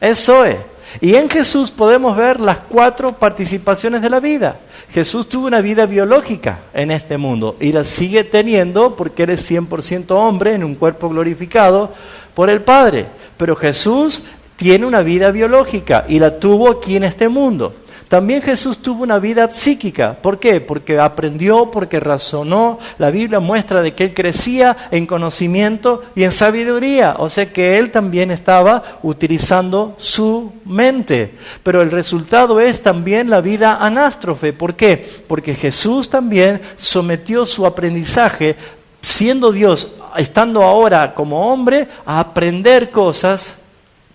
Es Zoe. Y en Jesús podemos ver las 4 participaciones de la vida. Jesús tuvo una vida biológica en este mundo y la sigue teniendo porque Él es 100% hombre en un cuerpo glorificado por el Padre. Pero Jesús tiene una vida biológica y la tuvo aquí en este mundo. También Jesús tuvo una vida psíquica. ¿Por qué? Porque aprendió, porque razonó. La Biblia muestra de que Él crecía en conocimiento y en sabiduría. O sea que Él también estaba utilizando su mente. Pero el resultado es también la vida anástrofe. ¿Por qué? Porque Jesús también sometió su aprendizaje, siendo Dios, estando ahora como hombre, a aprender cosas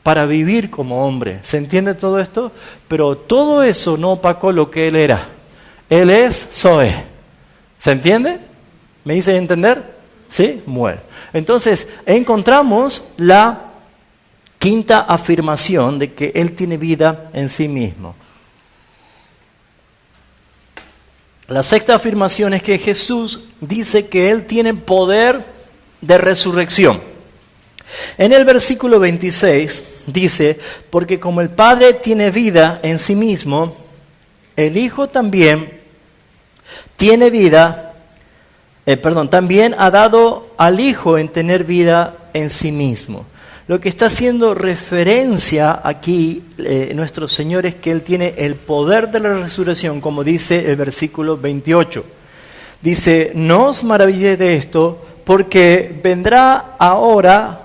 para vivir como hombre. ¿Se entiende todo esto? Pero todo eso no opacó lo que Él era. Él es Zoe. ¿Se entiende? ¿Me hice entender? ¿Sí? Bueno. Entonces, encontramos la 5ª afirmación de que Él tiene vida en sí mismo. La 6ª afirmación es que Jesús dice que Él tiene poder de resurrección. En el versículo 26 dice, porque como el Padre tiene vida en sí mismo, el Hijo también tiene vida, también ha dado al Hijo en tener vida en sí mismo. Lo que está haciendo referencia aquí nuestro Señor es que Él tiene el poder de la resurrección, como dice el versículo 28. Dice, no os maravilléis de esto, porque vendrá hora,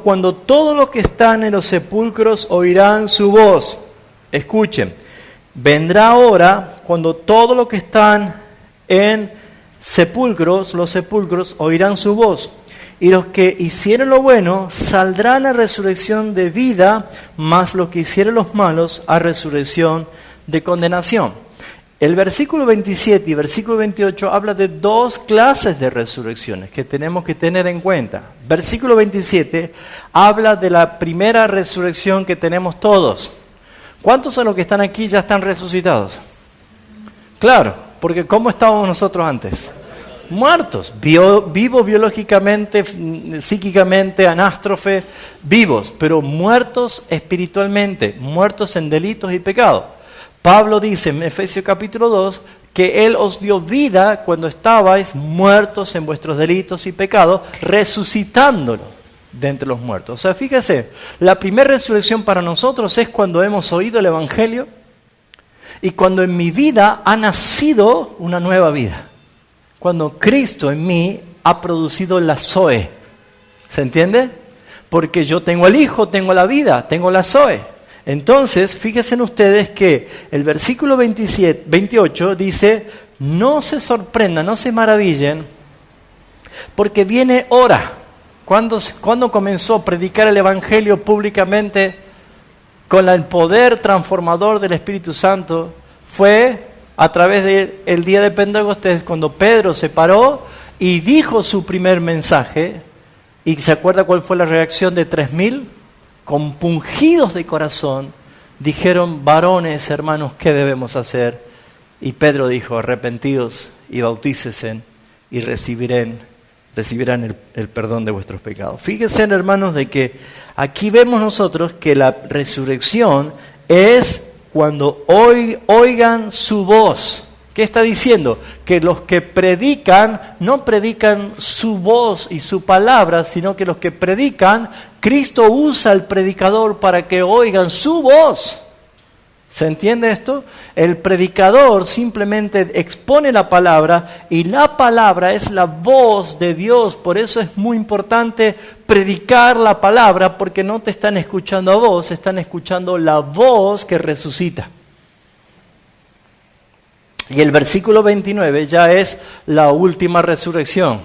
cuando todos los que están en los sepulcros oirán su voz. Escuchen, vendrá hora cuando todos los que están en los sepulcros oirán su voz. Y los que hicieron lo bueno saldrán a resurrección de vida, mas los que hicieron los malos a resurrección de condenación. El versículo 27 y versículo 28 habla de 2 clases de resurrecciones que tenemos que tener en cuenta. Versículo 27 habla de la primera resurrección que tenemos todos. ¿Cuántos de los que están aquí ya están resucitados? Claro, porque ¿cómo estábamos nosotros antes? Muertos, vivos biológicamente, psíquicamente, anástrofe, vivos, pero muertos espiritualmente, muertos en delitos y pecados. Pablo dice en Efesios capítulo 2 que Él os dio vida cuando estabais muertos en vuestros delitos y pecados, resucitándolo de entre los muertos. O sea, fíjese, la primera resurrección para nosotros es cuando hemos oído el Evangelio y cuando en mi vida ha nacido una nueva vida. Cuando Cristo en mí ha producido la Zoe. ¿Se entiende? Porque yo tengo el Hijo, tengo la vida, tengo la Zoe. Entonces, fíjense ustedes que el versículo 28 dice, no se sorprendan, no se maravillen, porque viene hora. ¿Cuándo comenzó a predicar el Evangelio públicamente con el poder transformador del Espíritu Santo? Fue a través del día de Pentecostés, cuando Pedro se paró y dijo su primer mensaje. ¿Y se acuerda cuál fue la reacción de 3.000? Compungidos de corazón, dijeron, varones, hermanos, ¿qué debemos hacer? Y Pedro dijo, arrepentidos y bautícese y recibirán el perdón de vuestros pecados. Fíjense, hermanos, de que aquí vemos nosotros que la resurrección es cuando oigan su voz. ¿Qué está diciendo? Que los que predican, no predican su voz y su palabra, sino que los que predican, Cristo usa al predicador para que oigan su voz. ¿Se entiende esto? El predicador simplemente expone la palabra y la palabra es la voz de Dios. Por eso es muy importante predicar la palabra, porque no te están escuchando a vos, están escuchando la voz que resucita. Y el versículo 29 ya es la última resurrección.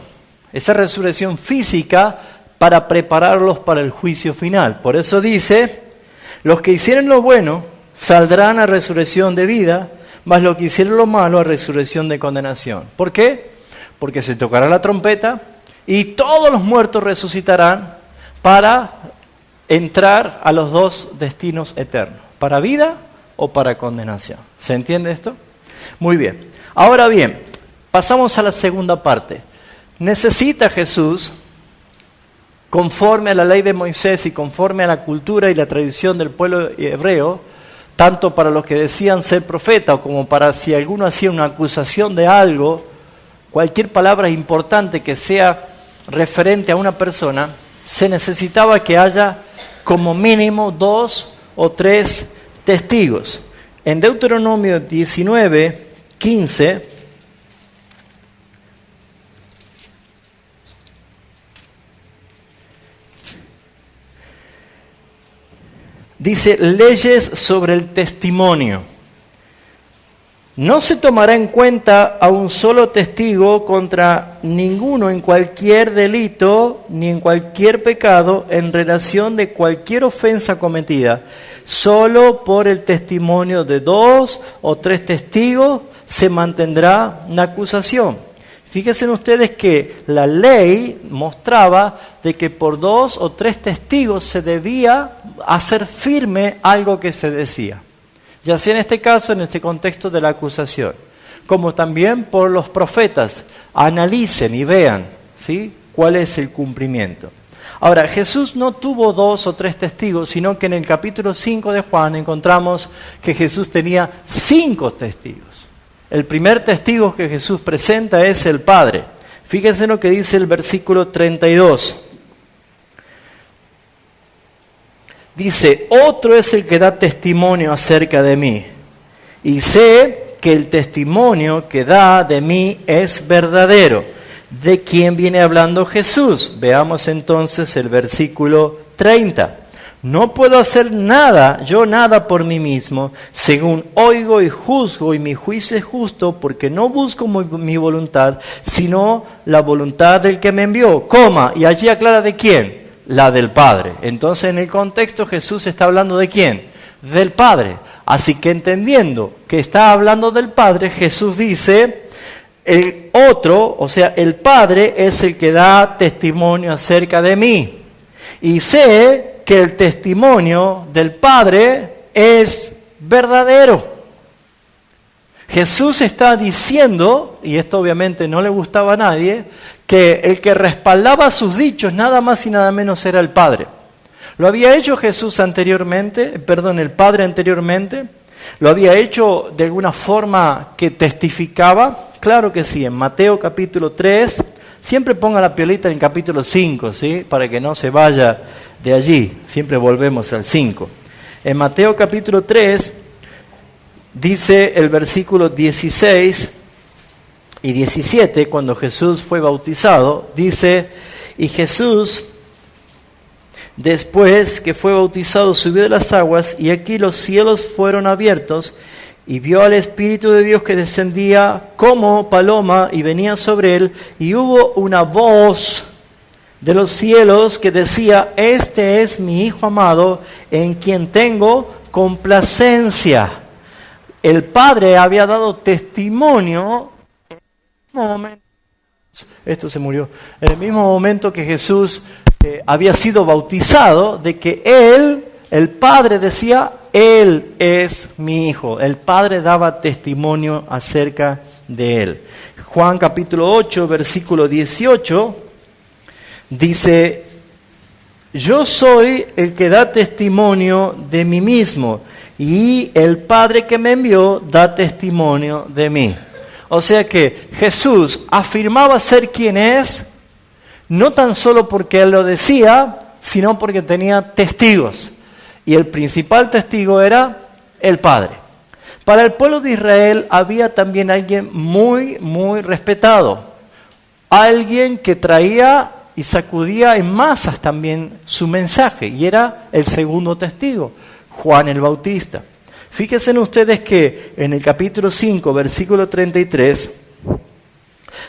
Esa resurrección física para prepararlos para el juicio final. Por eso dice, los que hicieron lo bueno saldrán a resurrección de vida, mas los que hicieron lo malo a resurrección de condenación. ¿Por qué? Porque se tocará la trompeta y todos los muertos resucitarán para entrar a los dos destinos eternos, para vida o para condenación. ¿Se entiende esto? Muy bien. Ahora bien, pasamos a la segunda parte. ¿Necesita Jesús, conforme a la ley de Moisés y conforme a la cultura y la tradición del pueblo hebreo, tanto para los que decían ser profeta como para si alguno hacía una acusación de algo, cualquier palabra importante que sea referente a una persona, se necesitaba que haya como mínimo 2 o 3 testigos? En Deuteronomio 19:15 dice, leyes sobre el testimonio. No se tomará en cuenta a un solo testigo contra ninguno en cualquier delito ni en cualquier pecado en relación de cualquier ofensa cometida. Solo por el testimonio de 2 o 3 testigos se mantendrá una acusación. Fíjense ustedes que la ley mostraba de que por 2 o 3 testigos se debía hacer firme algo que se decía. Ya sea en este caso, en este contexto de la acusación, como también por los profetas. Analicen y vean, ¿sí?, cuál es el cumplimiento. Ahora, Jesús no tuvo 2 o 3 testigos, sino que en el capítulo 5 de Juan encontramos que Jesús tenía 5 testigos. El primer testigo que Jesús presenta es el Padre. Fíjense lo que dice el versículo 32. Dice, otro es el que da testimonio acerca de mí, y sé que el testimonio que da de mí es verdadero. ¿De quién viene hablando Jesús? Veamos entonces el versículo 30. No puedo hacer nada, yo nada por mí mismo, según oigo y juzgo, y mi juicio es justo, porque no busco mi voluntad, sino la voluntad del que me envió. Y allí aclara de quién. La del Padre. Entonces, en el contexto, Jesús está hablando de quién, del Padre. Así que entendiendo que está hablando del Padre, Jesús dice, el otro, o sea, el Padre es el que da testimonio acerca de mí. Y sé que el testimonio del Padre es verdadero. Jesús está diciendo, y esto obviamente no le gustaba a nadie, que el que respaldaba sus dichos nada más y nada menos era el Padre. Lo había hecho Jesús anteriormente, el Padre anteriormente, ¿Lo había hecho de alguna forma que testificaba? Claro que sí, en Mateo capítulo 3, siempre ponga la piolita en capítulo 5, ¿sí? Para que no se vaya de allí, siempre volvemos al 5. En Mateo capítulo 3, dice el versículo 16 y 17, cuando Jesús fue bautizado, dice, y Jesús, después que fue bautizado, subió de las aguas, y aquí los cielos fueron abiertos, y vio al Espíritu de Dios que descendía como paloma y venía sobre él, y hubo una voz de los cielos que decía, este es mi Hijo amado, en quien tengo complacencia. El Padre había dado testimonio en el mismo momento, esto se murió, en el mismo momento que Jesús había sido bautizado, de que Él, el Padre decía, Él es mi Hijo. El Padre daba testimonio acerca de Él. Juan capítulo 8, versículo 18, dice, yo soy el que da testimonio de mí mismo, y el Padre que me envió da testimonio de mí. O sea que Jesús afirmaba ser quien es, no tan solo porque Él lo decía, sino porque tenía testigos. Y el principal testigo era el Padre. Para el pueblo de Israel había también alguien muy, muy respetado. Alguien que traía y sacudía en masas también su mensaje. Y era el segundo testigo, Juan el Bautista. Fíjense ustedes que en el capítulo 5, versículo 33,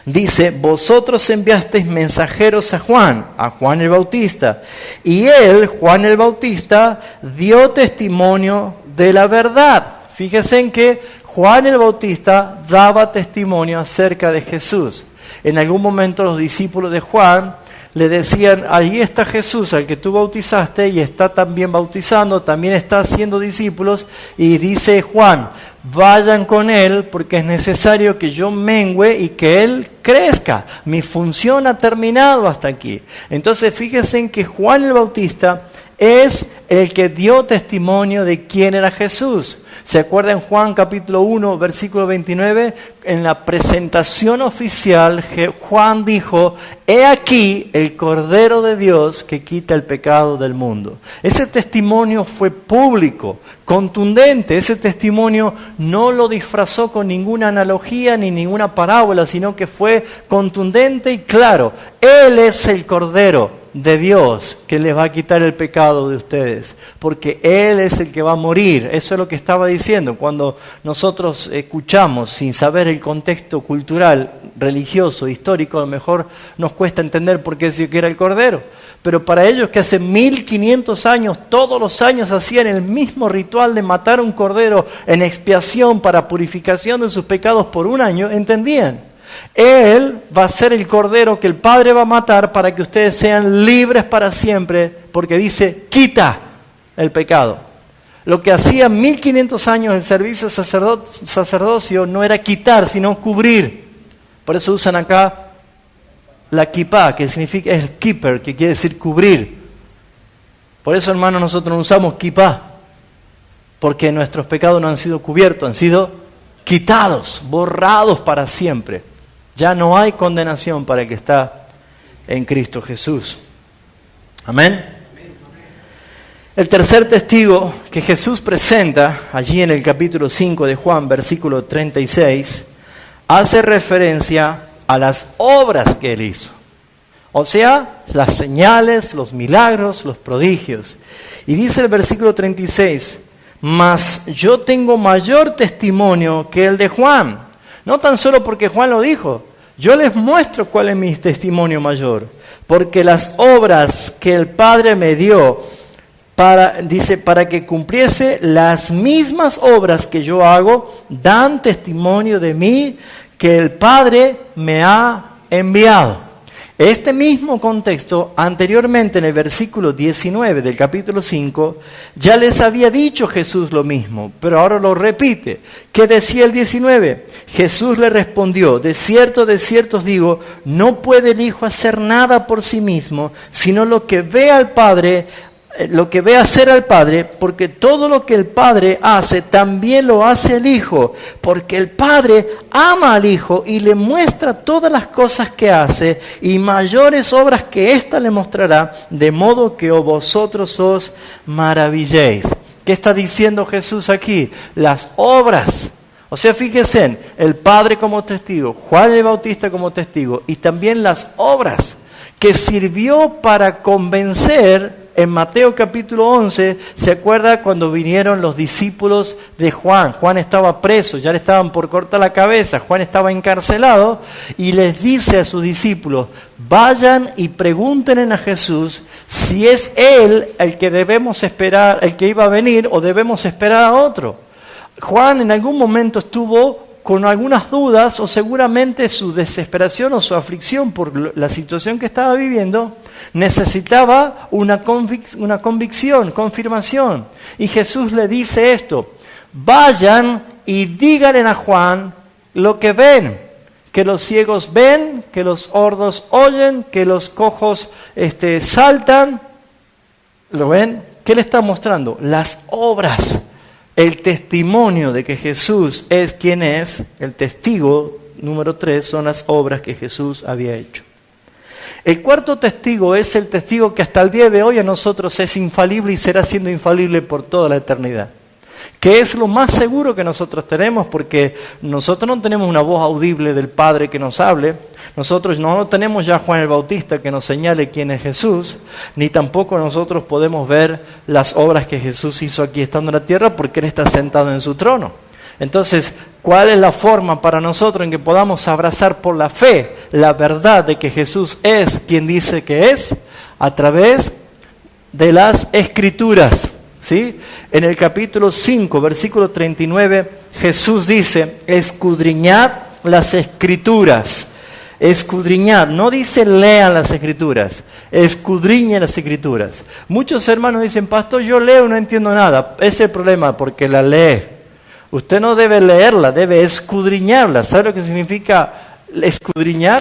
dice, vosotros enviasteis mensajeros a Juan el Bautista, y él, Juan el Bautista, dio testimonio de la verdad. Fíjense en que Juan el Bautista daba testimonio acerca de Jesús. En algún momento los discípulos de Juan le decían, allí está Jesús al que tú bautizaste y está también bautizando, también está haciendo discípulos, y dice Juan, vayan con él porque es necesario que yo mengüe y que él crezca. Mi función ha terminado hasta aquí. Entonces fíjense en que Juan el Bautista es el que dio testimonio de quién era Jesús. ¿Se acuerdan Juan capítulo 1, versículo 29? En la presentación oficial, Juan dijo, he aquí el Cordero de Dios que quita el pecado del mundo. Ese testimonio fue público, contundente. Ese testimonio no lo disfrazó con ninguna analogía ni ninguna parábola, sino que fue contundente y claro. Él es el Cordero de Dios que les va a quitar el pecado de ustedes, porque Él es el que va a morir. Eso es lo que estaba diciendo. Cuando nosotros escuchamos sin saber el contexto cultural, religioso, histórico, a lo mejor nos cuesta entender por qué decía que era el Cordero, pero para ellos que hace 1500 años, todos los años hacían el mismo ritual de matar un cordero en expiación para purificación de sus pecados por un año, entendían. Él va a ser el Cordero que el Padre va a matar para que ustedes sean libres para siempre, porque dice, quita el pecado. Lo que hacía 1500 años el servicio sacerdocio no era quitar, sino cubrir. Por eso usan acá la kipá, que significa es keeper, que quiere decir cubrir. Por eso, hermanos, nosotros no usamos kipá, porque nuestros pecados no han sido cubiertos, han sido quitados, borrados para siempre. Ya no hay condenación para el que está en Cristo Jesús. Amén. El tercer testigo que Jesús presenta allí en el capítulo 5 de Juan, versículo 36, hace referencia a las obras que Él hizo. O sea, las señales, los milagros, los prodigios. Y dice el versículo 36, mas yo tengo mayor testimonio que el de Juan. No tan solo porque Juan lo dijo, yo les muestro cuál es mi testimonio mayor. Porque las obras que el Padre me dio, para que cumpliese las mismas obras que yo hago, dan testimonio de mí que el Padre me ha enviado. Este mismo contexto, anteriormente en el versículo 19 del capítulo 5, ya les había dicho Jesús lo mismo, pero ahora lo repite. ¿Qué decía el 19? Jesús le respondió, de cierto os digo, no puede el Hijo hacer nada por sí mismo, sino lo que ve al Padre lo que ve hacer al Padre, porque todo lo que el Padre hace, también lo hace el Hijo, porque el Padre ama al Hijo y le muestra todas las cosas que hace, y mayores obras que ésta le mostrará, de modo que vosotros os maravilléis. ¿Qué está diciendo Jesús aquí? Las obras. O sea, fíjense, el Padre como testigo, Juan el Bautista como testigo, y también las obras que sirvió para convencer. En Mateo capítulo 11, ¿se acuerda cuando vinieron los discípulos de Juan? Juan estaba preso, ya le estaban por cortar la cabeza, Juan estaba encarcelado, y les dice a sus discípulos, vayan y pregunten a Jesús si es Él el que debemos esperar, el que iba a venir, o debemos esperar a otro. Juan en algún momento estuvo con algunas dudas, o seguramente su desesperación o su aflicción por la situación que estaba viviendo, necesitaba una convicción, confirmación. Y Jesús le dice esto, vayan y díganle a Juan lo que ven, que los ciegos ven, que los sordos oyen, que los cojos saltan. ¿Lo ven? ¿Qué le está mostrando? Las obras. El testimonio de que Jesús es quien es, el testigo número 3, son las obras que Jesús había hecho. El cuarto testigo es el testigo que hasta el día de hoy a nosotros es infalible y será siendo infalible por toda la eternidad. Que es lo más seguro que nosotros tenemos, porque nosotros no tenemos una voz audible del Padre que nos hable, nosotros no tenemos ya a Juan el Bautista que nos señale quién es Jesús, ni tampoco nosotros podemos ver las obras que Jesús hizo aquí estando en la tierra, porque Él está sentado en su trono. Entonces, ¿cuál es la forma para nosotros en que podamos abrazar por la fe la verdad de que Jesús es quien dice que es? A través de las Escrituras. ¿Sí? En el capítulo 5, versículo 39, Jesús dice, escudriñad las Escrituras. Escudriñad, no dice lean las Escrituras, escudriñen las Escrituras. Muchos hermanos dicen, pastor, yo leo y no entiendo nada. Ese es el problema, porque la lee. Usted no debe leerla, debe escudriñarla. ¿Sabe lo que significa escudriñar?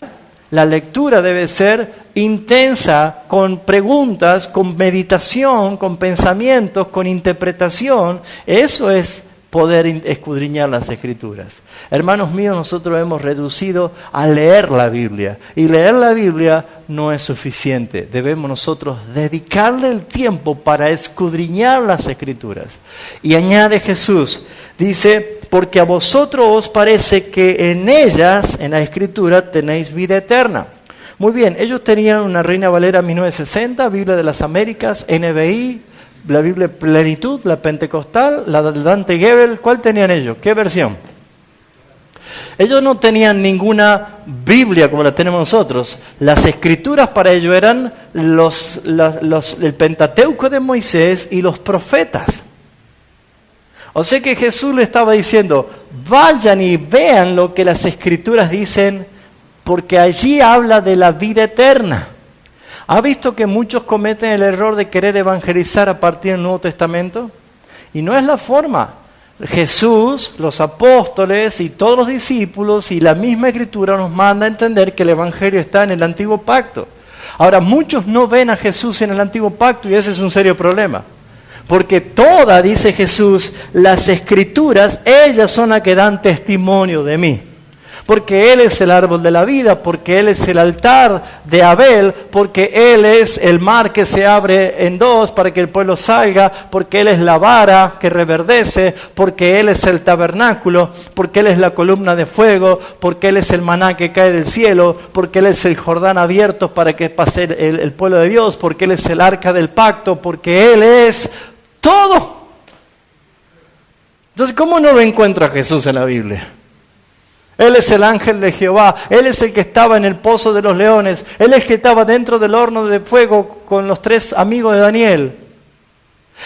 La lectura debe ser intensa, con preguntas, con meditación, con pensamientos, con interpretación. Eso es poder escudriñar las Escrituras. Hermanos míos, nosotros hemos reducido a leer la Biblia. Y leer la Biblia no es suficiente. Debemos nosotros dedicarle el tiempo para escudriñar las Escrituras. Y añade Jesús, dice, porque a vosotros os parece que en ellas, en la Escritura, tenéis vida eterna. Muy bien, ellos tenían una Reina Valera 1960, Biblia de las Américas, NBI, la Biblia Plenitud, la Pentecostal, la de Dante Gebel. ¿Cuál tenían ellos? ¿Qué versión? Ellos no tenían ninguna Biblia como la tenemos nosotros. Las Escrituras para ellos eran el Pentateuco de Moisés y los profetas. O sea que Jesús le estaba diciendo, vayan y vean lo que las Escrituras dicen, porque allí habla de la vida eterna. ¿Ha visto que muchos cometen el error de querer evangelizar a partir del Nuevo Testamento? Y no es la forma. Jesús, los apóstoles y todos los discípulos y la misma Escritura nos manda a entender que el Evangelio está en el Antiguo Pacto. Ahora, muchos no ven a Jesús en el Antiguo Pacto y ese es un serio problema. Porque todas, dice Jesús, las Escrituras, ellas son las que dan testimonio de mí. Porque Él es el árbol de la vida, porque Él es el altar de Abel, porque Él es el mar que se abre en dos para que el pueblo salga, porque Él es la vara que reverdece, porque Él es el tabernáculo, porque Él es la columna de fuego, porque Él es el maná que cae del cielo, porque Él es el Jordán abierto para que pase el pueblo de Dios, porque Él es el arca del pacto, porque Él es todo. Entonces, ¿cómo no lo encuentra Jesús en la Biblia? Él es el ángel de Jehová, Él es el que estaba en el pozo de los leones, Él es el que estaba dentro del horno de fuego con los 3 amigos de Daniel.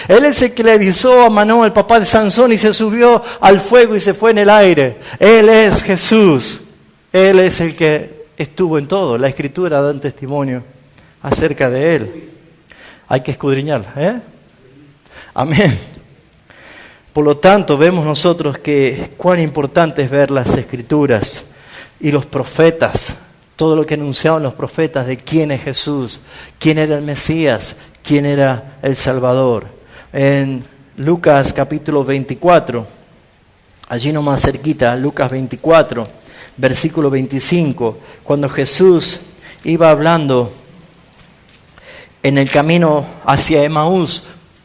Él es el que le avisó a Manoah, el papá de Sansón, y se subió al fuego y se fue en el aire. Él es Jesús, Él es el que estuvo en todo. La Escritura da testimonio acerca de Él. Hay que escudriñarla, ¿eh? Amén. Por lo tanto, vemos nosotros que cuán importante es ver las Escrituras y los profetas, todo lo que anunciaban los profetas de quién es Jesús, quién era el Mesías, quién era el Salvador. En Lucas capítulo 24, allí nomás cerquita, Lucas 24, versículo 25, cuando Jesús iba hablando en el camino hacia Emaús,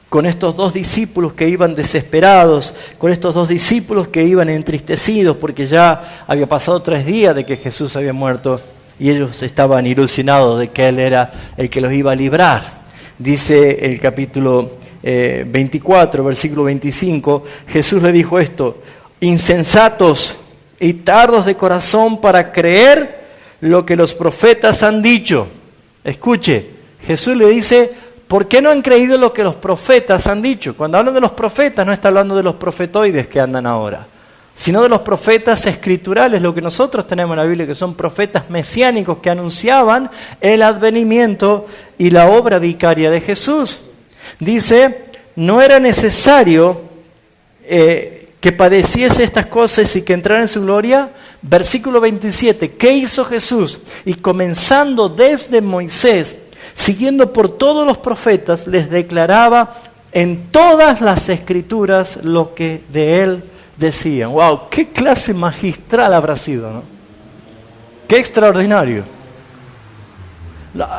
con estos dos discípulos que iban desesperados, con estos dos discípulos que iban entristecidos porque ya había pasado 3 días de que Jesús había muerto y ellos estaban ilusionados de que Él era el que los iba a librar. Dice el capítulo 24, versículo 25, Jesús le dijo esto: insensatos y tardos de corazón para creer lo que los profetas han dicho. Escuche, Jesús le dice: ¿por qué no han creído lo que los profetas han dicho? Cuando hablan de los profetas, no está hablando de los profetoides que andan ahora, sino de los profetas escriturales, lo que nosotros tenemos en la Biblia, que son profetas mesiánicos que anunciaban el advenimiento y la obra vicaria de Jesús. Dice, no era necesario que padeciese estas cosas y que entrara en su gloria. Versículo 27, ¿qué hizo Jesús? Y comenzando desde Moisés, siguiendo por todos los profetas, les declaraba en todas las escrituras lo que de él decían. ¡Wow! ¡Qué clase magistral habrá sido!, ¿no? ¡Qué extraordinario!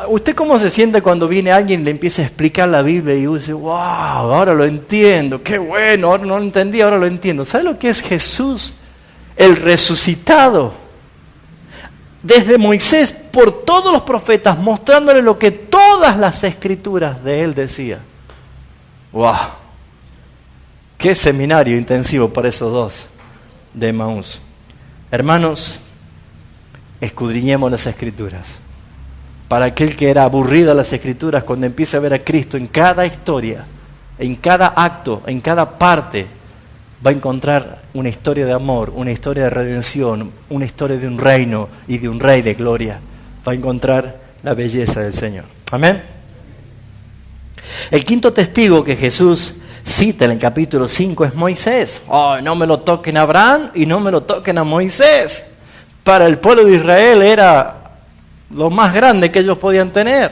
¿Usted cómo se siente cuando viene alguien y le empieza a explicar la Biblia y dice: ¡wow! Ahora lo entiendo, ¡qué bueno! Ahora no lo entendí, ahora lo entiendo. ¿Sabe lo que es Jesús, el resucitado? Desde Moisés, por todos los profetas, mostrándole lo que todas las escrituras de él decían. ¡Wow! ¡Qué seminario intensivo para esos dos de Emaús! Hermanos, escudriñemos las escrituras. Para aquel que era aburrido a las escrituras, cuando empieza a ver a Cristo en cada historia, en cada acto, en cada parte, va a encontrar una historia de amor, una historia de redención, una historia de un reino y de un rey de gloria. Va a encontrar la belleza del Señor. Amén. El quinto testigo que Jesús cita en el capítulo 5 es Moisés. Oh, no me lo toquen a Abraham y no me lo toquen a Moisés. Para el pueblo de Israel era lo más grande que ellos podían tener.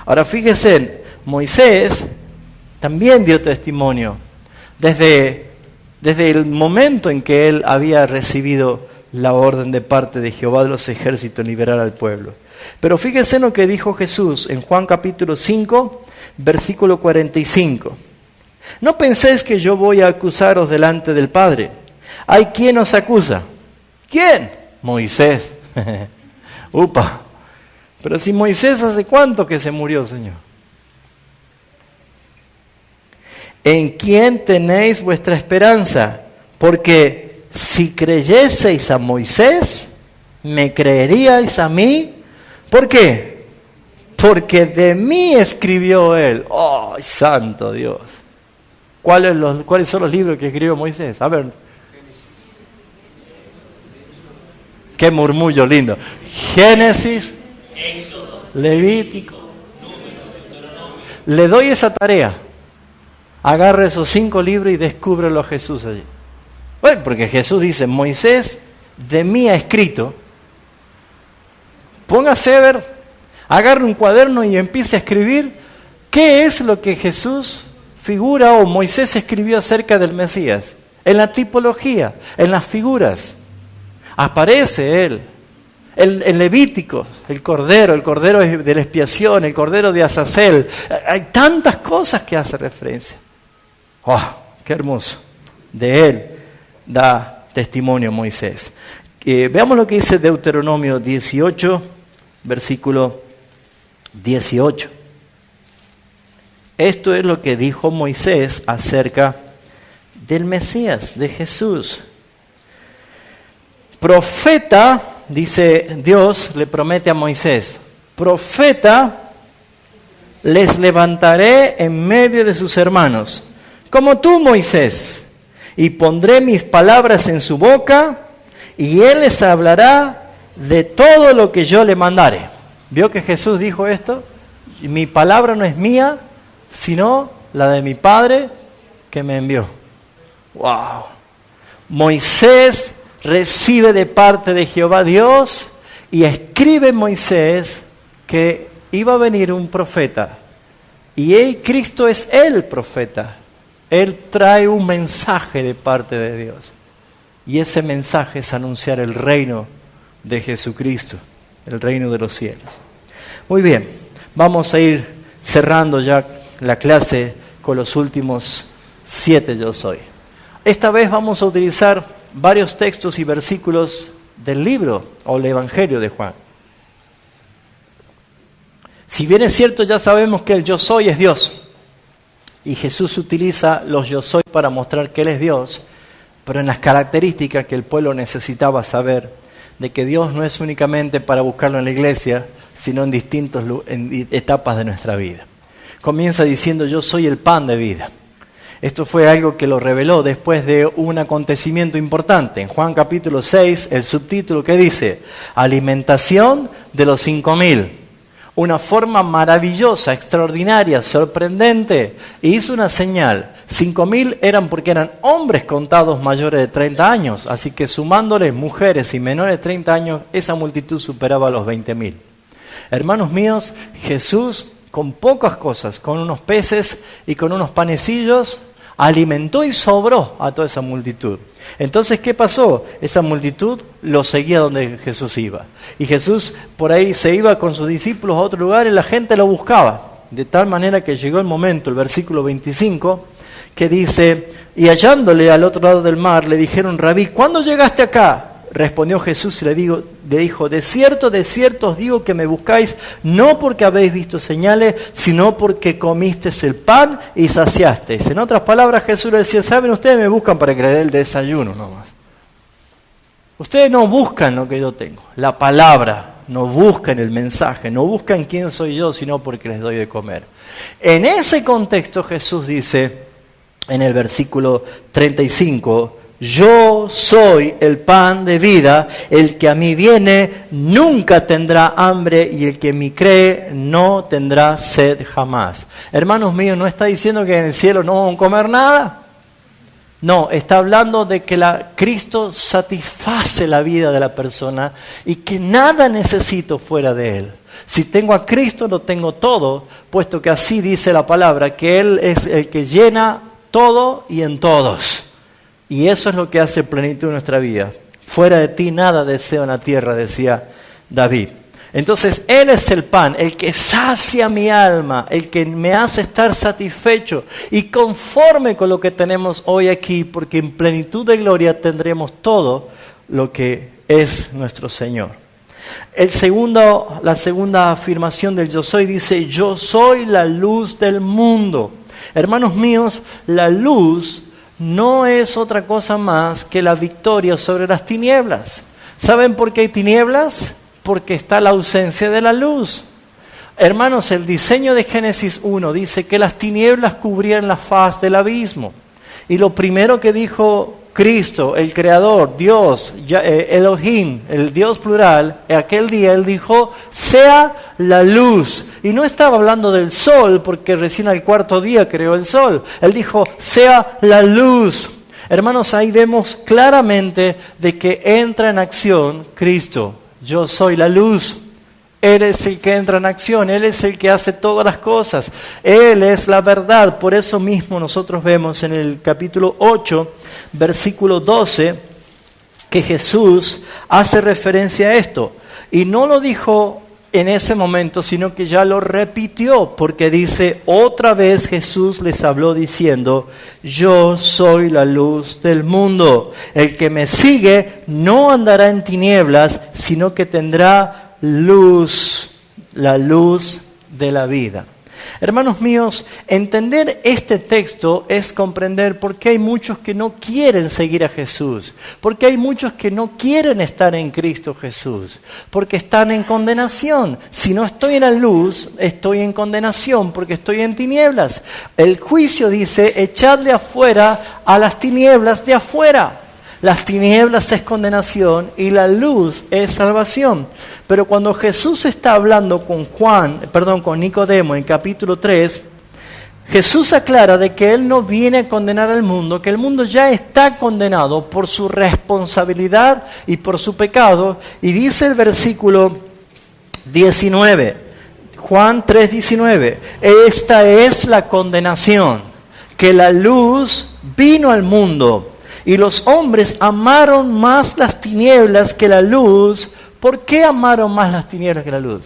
Ahora fíjense, Moisés también dio testimonio desde el momento en que él había recibido la orden de parte de Jehová de los ejércitos liberar al pueblo. Pero fíjense lo que dijo Jesús en Juan capítulo 5, versículo 45. No penséis que yo voy a acusaros delante del Padre. ¿Hay quien os acusa? ¿Quién? Moisés. Upa. Pero si Moisés hace cuánto que se murió, Señor. ¿En quién tenéis vuestra esperanza? Porque si creyeseis a Moisés, ¿me creeríais a mí? ¿Por qué? Porque de mí escribió él. ¡Oh, santo Dios! ¿Cuáles son los libros que escribió Moisés? A ver. ¡Qué murmullo lindo! Génesis, Éxodo, Levítico, le doy esa tarea. Agarre esos 5 libros y descúbrelo a Jesús allí. Bueno, porque Jesús dice: Moisés de mí ha escrito. Póngase a ver, agarre un cuaderno y empiece a escribir qué es lo que Jesús figura o Moisés escribió acerca del Mesías. En la tipología, en las figuras. Aparece él. El Levítico, el cordero de la expiación, el cordero de Azazel. Hay tantas cosas que hace referencia. ¡Oh, qué hermoso! De él da testimonio Moisés. Veamos lo que dice Deuteronomio 18, versículo 18. Esto es lo que dijo Moisés acerca del Mesías, de Jesús. Profeta, dice Dios, le promete a Moisés, profeta les levantaré en medio de sus hermanos, como tú, Moisés, y pondré mis palabras en su boca, y él les hablará de todo lo que yo le mandare. ¿Vio que Jesús dijo esto? Mi palabra no es mía, sino la de mi Padre que me envió. ¡Wow! Moisés recibe de parte de Jehová Dios y escribe Moisés que iba a venir un profeta Y Cristo es el profeta. Él trae un mensaje de parte de Dios. Y ese mensaje es anunciar el reino de Jesucristo, el reino de los cielos. Muy bien, vamos a ir cerrando ya la clase con los últimos 7 yo soy. Esta vez vamos a utilizar varios textos y versículos del libro o el Evangelio de Juan. Si bien es cierto, ya sabemos que el yo soy es Dios. Y Jesús utiliza los yo soy para mostrar que Él es Dios, pero en las características que el pueblo necesitaba saber, de que Dios no es únicamente para buscarlo en la iglesia, sino en distintas etapas de nuestra vida. Comienza diciendo, yo soy el pan de vida. Esto fue algo que lo reveló después de un acontecimiento importante. En Juan capítulo 6, el subtítulo que dice, alimentación de los 5,000. Una forma maravillosa, extraordinaria, sorprendente. Y hizo una señal. 5,000 eran porque eran hombres contados mayores de 30 años. Así que sumándoles mujeres y menores de 30 años, esa multitud superaba los 20,000. Hermanos míos, Jesús con pocas cosas, con unos peces y con unos panecillos, alimentó y sobró a toda esa multitud. Entonces, ¿qué pasó? Esa multitud lo seguía donde Jesús iba. Y Jesús por ahí se iba con sus discípulos a otro lugar y la gente lo buscaba. De tal manera que llegó el momento, el versículo 25, que dice, y hallándole al otro lado del mar, le dijeron, Rabí, ¿cuándo llegaste acá? Respondió Jesús y le dijo, de cierto os digo que me buscáis, no porque habéis visto señales, sino porque comisteis el pan y saciasteis. En otras palabras, Jesús le decía, ¿saben? Ustedes me buscan para que les dé el desayuno nomás. Ustedes no buscan lo que yo tengo, la palabra, no buscan el mensaje, no buscan quién soy yo, sino porque les doy de comer. En ese contexto Jesús dice, en el versículo 35, yo soy el pan de vida, el que a mí viene nunca tendrá hambre y el que en mí cree no tendrá sed jamás. Hermanos míos, ¿no está diciendo que en el cielo no vamos a comer nada? No, está hablando de que Cristo satisface la vida de la persona y que nada necesito fuera de Él. Si tengo a Cristo lo tengo todo, puesto que así dice la palabra, que Él es el que llena todo y en todos. Y eso es lo que hace plenitud en nuestra vida. Fuera de ti nada deseo en la tierra, decía David. Entonces, Él es el pan, el que sacia mi alma, el que me hace estar satisfecho y conforme con lo que tenemos hoy aquí, porque en plenitud de gloria tendremos todo lo que es nuestro Señor. La segunda afirmación del yo soy dice, yo soy la luz del mundo. Hermanos míos, la luz no es otra cosa más que la victoria sobre las tinieblas. ¿Saben por qué hay tinieblas? Porque está la ausencia de la luz. Hermanos, el diseño de Génesis 1 dice que las tinieblas cubrían la faz del abismo. Y lo primero que dijo Cristo, el Creador, Dios, Elohim, el Dios plural, aquel día Él dijo, sea la luz. Y no estaba hablando del sol, porque recién al 4º día creó el sol. Él dijo, sea la luz. Hermanos, ahí vemos claramente de que entra en acción Cristo. Yo soy la luz. Él es el que entra en acción, Él es el que hace todas las cosas. Él es la verdad. Por eso mismo nosotros vemos en el capítulo 8, versículo 12, que Jesús hace referencia a esto. Y no lo dijo en ese momento, sino que ya lo repitió, porque dice, otra vez Jesús les habló diciendo, yo soy la luz del mundo. El que me sigue no andará en tinieblas, sino que tendrá luz, la luz de la vida. Hermanos míos, entender este texto es comprender por qué hay muchos que no quieren seguir a Jesús, porque hay muchos que no quieren estar en Cristo Jesús, porque están en condenación. Si no estoy en la luz, estoy en condenación, porque estoy en tinieblas. El juicio dice, echadle afuera a las tinieblas de afuera. Las tinieblas es condenación y la luz es salvación. Pero cuando Jesús está hablando con Nicodemo en capítulo 3, Jesús aclara de que Él no viene a condenar al mundo, que el mundo ya está condenado por su responsabilidad y por su pecado. Y dice el versículo 19, Juan 3:19. Esta es la condenación, que la luz vino al mundo y los hombres amaron más las tinieblas que la luz. ¿Por qué amaron más las tinieblas que la luz?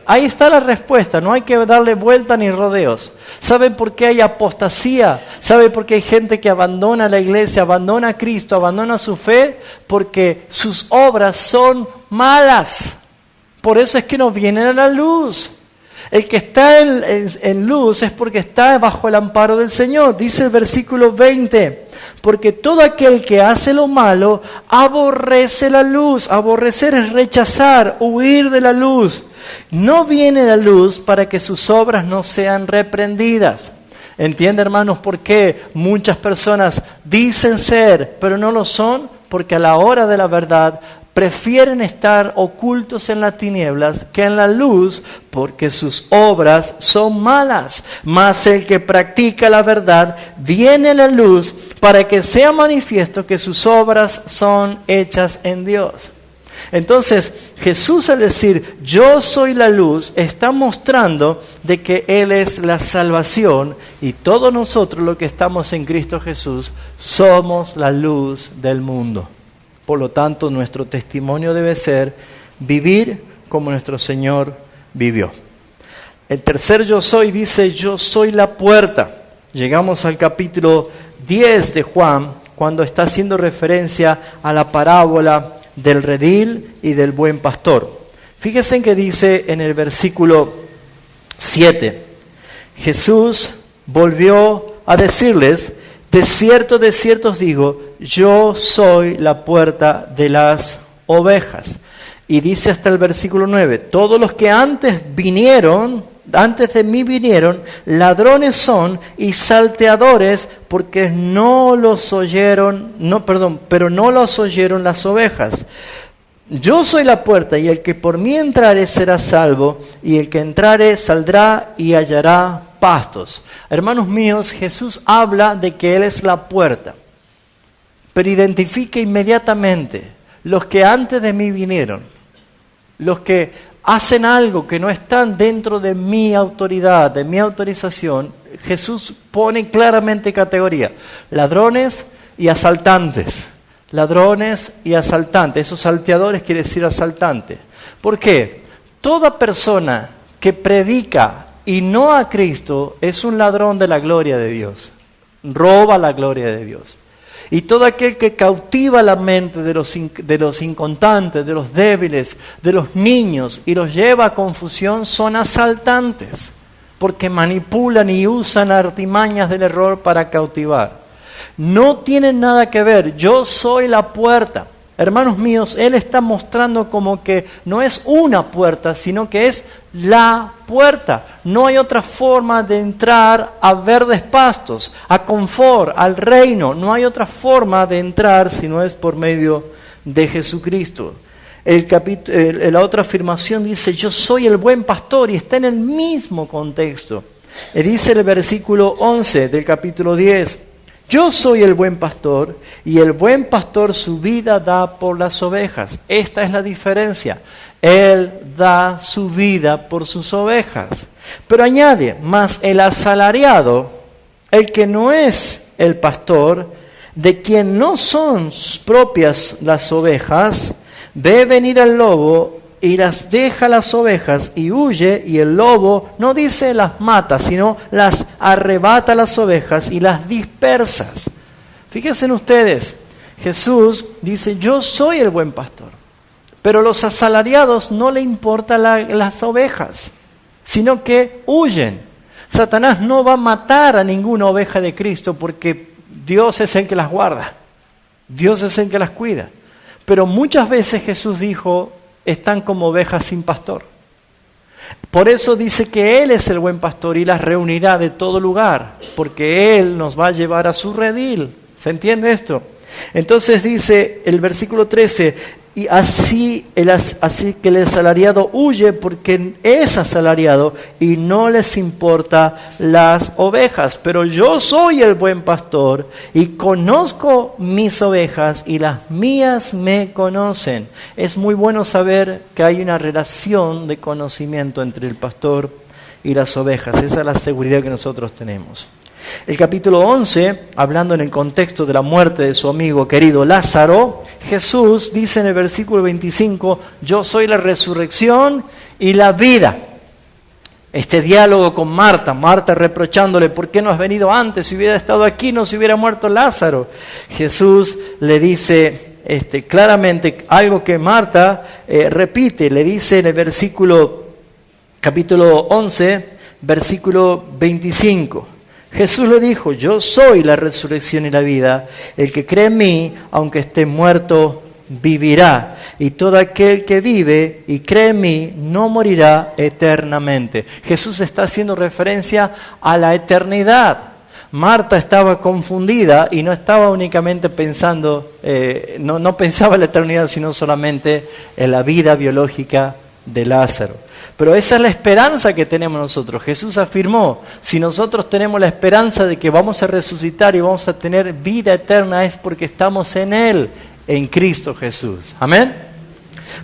Ahí está la respuesta, no hay que darle vuelta ni rodeos. ¿Saben por qué hay apostasía? ¿Saben por qué hay gente que abandona la iglesia, abandona a Cristo, abandona su fe? Porque sus obras son malas. Por eso es que no vienen a la luz. El que está en luz es porque está bajo el amparo del Señor. Dice el versículo 20, porque todo aquel que hace lo malo aborrece la luz. Aborrecer es rechazar, huir de la luz. No viene la luz para que sus obras no sean reprendidas. ¿Entiende, hermanos, por qué muchas personas dicen ser, pero no lo son? Porque a la hora de la verdad prefieren estar ocultos en las tinieblas que en la luz, porque sus obras son malas. Mas el que practica la verdad viene a la luz para que sea manifiesto que sus obras son hechas en Dios. Entonces, Jesús, al decir yo soy la luz, está mostrando de que Él es la salvación, y todos nosotros los que estamos en Cristo Jesús somos la luz del mundo. Por lo tanto, nuestro testimonio debe ser vivir como nuestro Señor vivió. El tercer yo soy dice, yo soy la puerta. Llegamos al capítulo 10 de Juan, cuando está haciendo referencia a la parábola del redil y del buen pastor. Fíjense en que dice en el versículo 7, Jesús volvió a decirles, de cierto os digo, yo soy la puerta de las ovejas. Y dice hasta el versículo 9, todos los que antes de mí vinieron, ladrones son y salteadores, porque pero no los oyeron las ovejas. Yo soy la puerta, y el que por mí entrare será salvo, y el que entrare saldrá y hallará pastos. Hermanos míos, Jesús habla de que Él es la puerta, pero identifica inmediatamente los que antes de mí vinieron, los que hacen algo que no están dentro de mi autoridad, de mi autorización. Jesús pone claramente categoría: ladrones y asaltantes. Ladrones y asaltantes. Esos salteadores quiere decir asaltante. ¿Por qué? Toda persona que predica y no a Cristo es un ladrón de la gloria de Dios. Roba la gloria de Dios. Y todo aquel que cautiva la mente de los inconstantes, de los débiles, de los niños, y los lleva a confusión, son asaltantes, porque manipulan y usan artimañas del error para cautivar. No tienen nada que ver. Yo soy la puerta. Hermanos míos, Él está mostrando como que no es una puerta, sino que es la puerta. No hay otra forma de entrar a verdes pastos, a confort, al reino. No hay otra forma de entrar si no es por medio de Jesucristo. La otra afirmación dice, yo soy el buen pastor, y está en el mismo contexto. Dice el versículo 11 del capítulo 10, yo soy el buen pastor, y el buen pastor su vida da por las ovejas. Esta es la diferencia. Él da su vida por sus ovejas. Pero añade, mas el asalariado, el que no es el pastor, de quien no son propias las ovejas, ve venir al lobo y las deja las ovejas y huye, y el lobo no dice las mata, sino las arrebata las ovejas y las dispersa. Fíjense en ustedes, Jesús dice, yo soy el buen pastor, pero los asalariados no le importan las ovejas, sino que huyen. Satanás no va a matar a ninguna oveja de Cristo, porque Dios es el que las guarda, Dios es el que las cuida. Pero muchas veces Jesús dijo, están como ovejas sin pastor. Por eso dice que Él es el buen pastor y las reunirá de todo lugar, porque Él nos va a llevar a su redil. ¿Se entiende esto? Entonces dice el versículo 13, Y así que el asalariado huye porque es asalariado y no les importa las ovejas. Pero yo soy el buen pastor y conozco mis ovejas y las mías me conocen. Es muy bueno saber que hay una relación de conocimiento entre el pastor y las ovejas. Esa es la seguridad que nosotros tenemos. El capítulo 11, hablando en el contexto de la muerte de su amigo querido Lázaro, Jesús dice en el versículo 25, yo soy la resurrección y la vida. Este diálogo con Marta reprochándole, ¿por qué no has venido antes? Si hubiera estado aquí no se hubiera muerto Lázaro. Jesús le dice claramente algo que Marta repite, le dice en el capítulo 11, versículo 25. Jesús le dijo, yo soy la resurrección y la vida, el que cree en mí, aunque esté muerto, vivirá. Y todo aquel que vive y cree en mí, no morirá eternamente. Jesús está haciendo referencia a la eternidad. Marta estaba confundida y no estaba únicamente pensando, no pensaba en la eternidad, sino solamente en la vida biológica de Lázaro. Pero esa es la esperanza que tenemos nosotros. Jesús afirmó, si nosotros tenemos la esperanza de que vamos a resucitar y vamos a tener vida eterna, es porque estamos en Él, en Cristo Jesús. ¿Amén?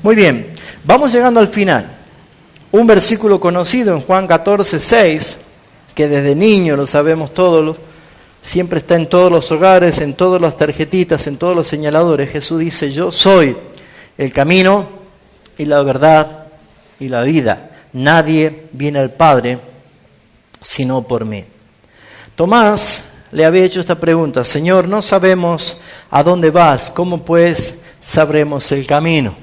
Muy bien, vamos llegando al final. Un versículo conocido en Juan 14:6, que desde niño lo sabemos todos, siempre está en todos los hogares, en todas las tarjetitas, en todos los señaladores. Jesús dice, yo soy el camino y la verdad y la vida. Nadie viene al Padre sino por mí. Tomás le había hecho esta pregunta, Señor, no sabemos a dónde vas, ¿cómo pues sabremos el camino?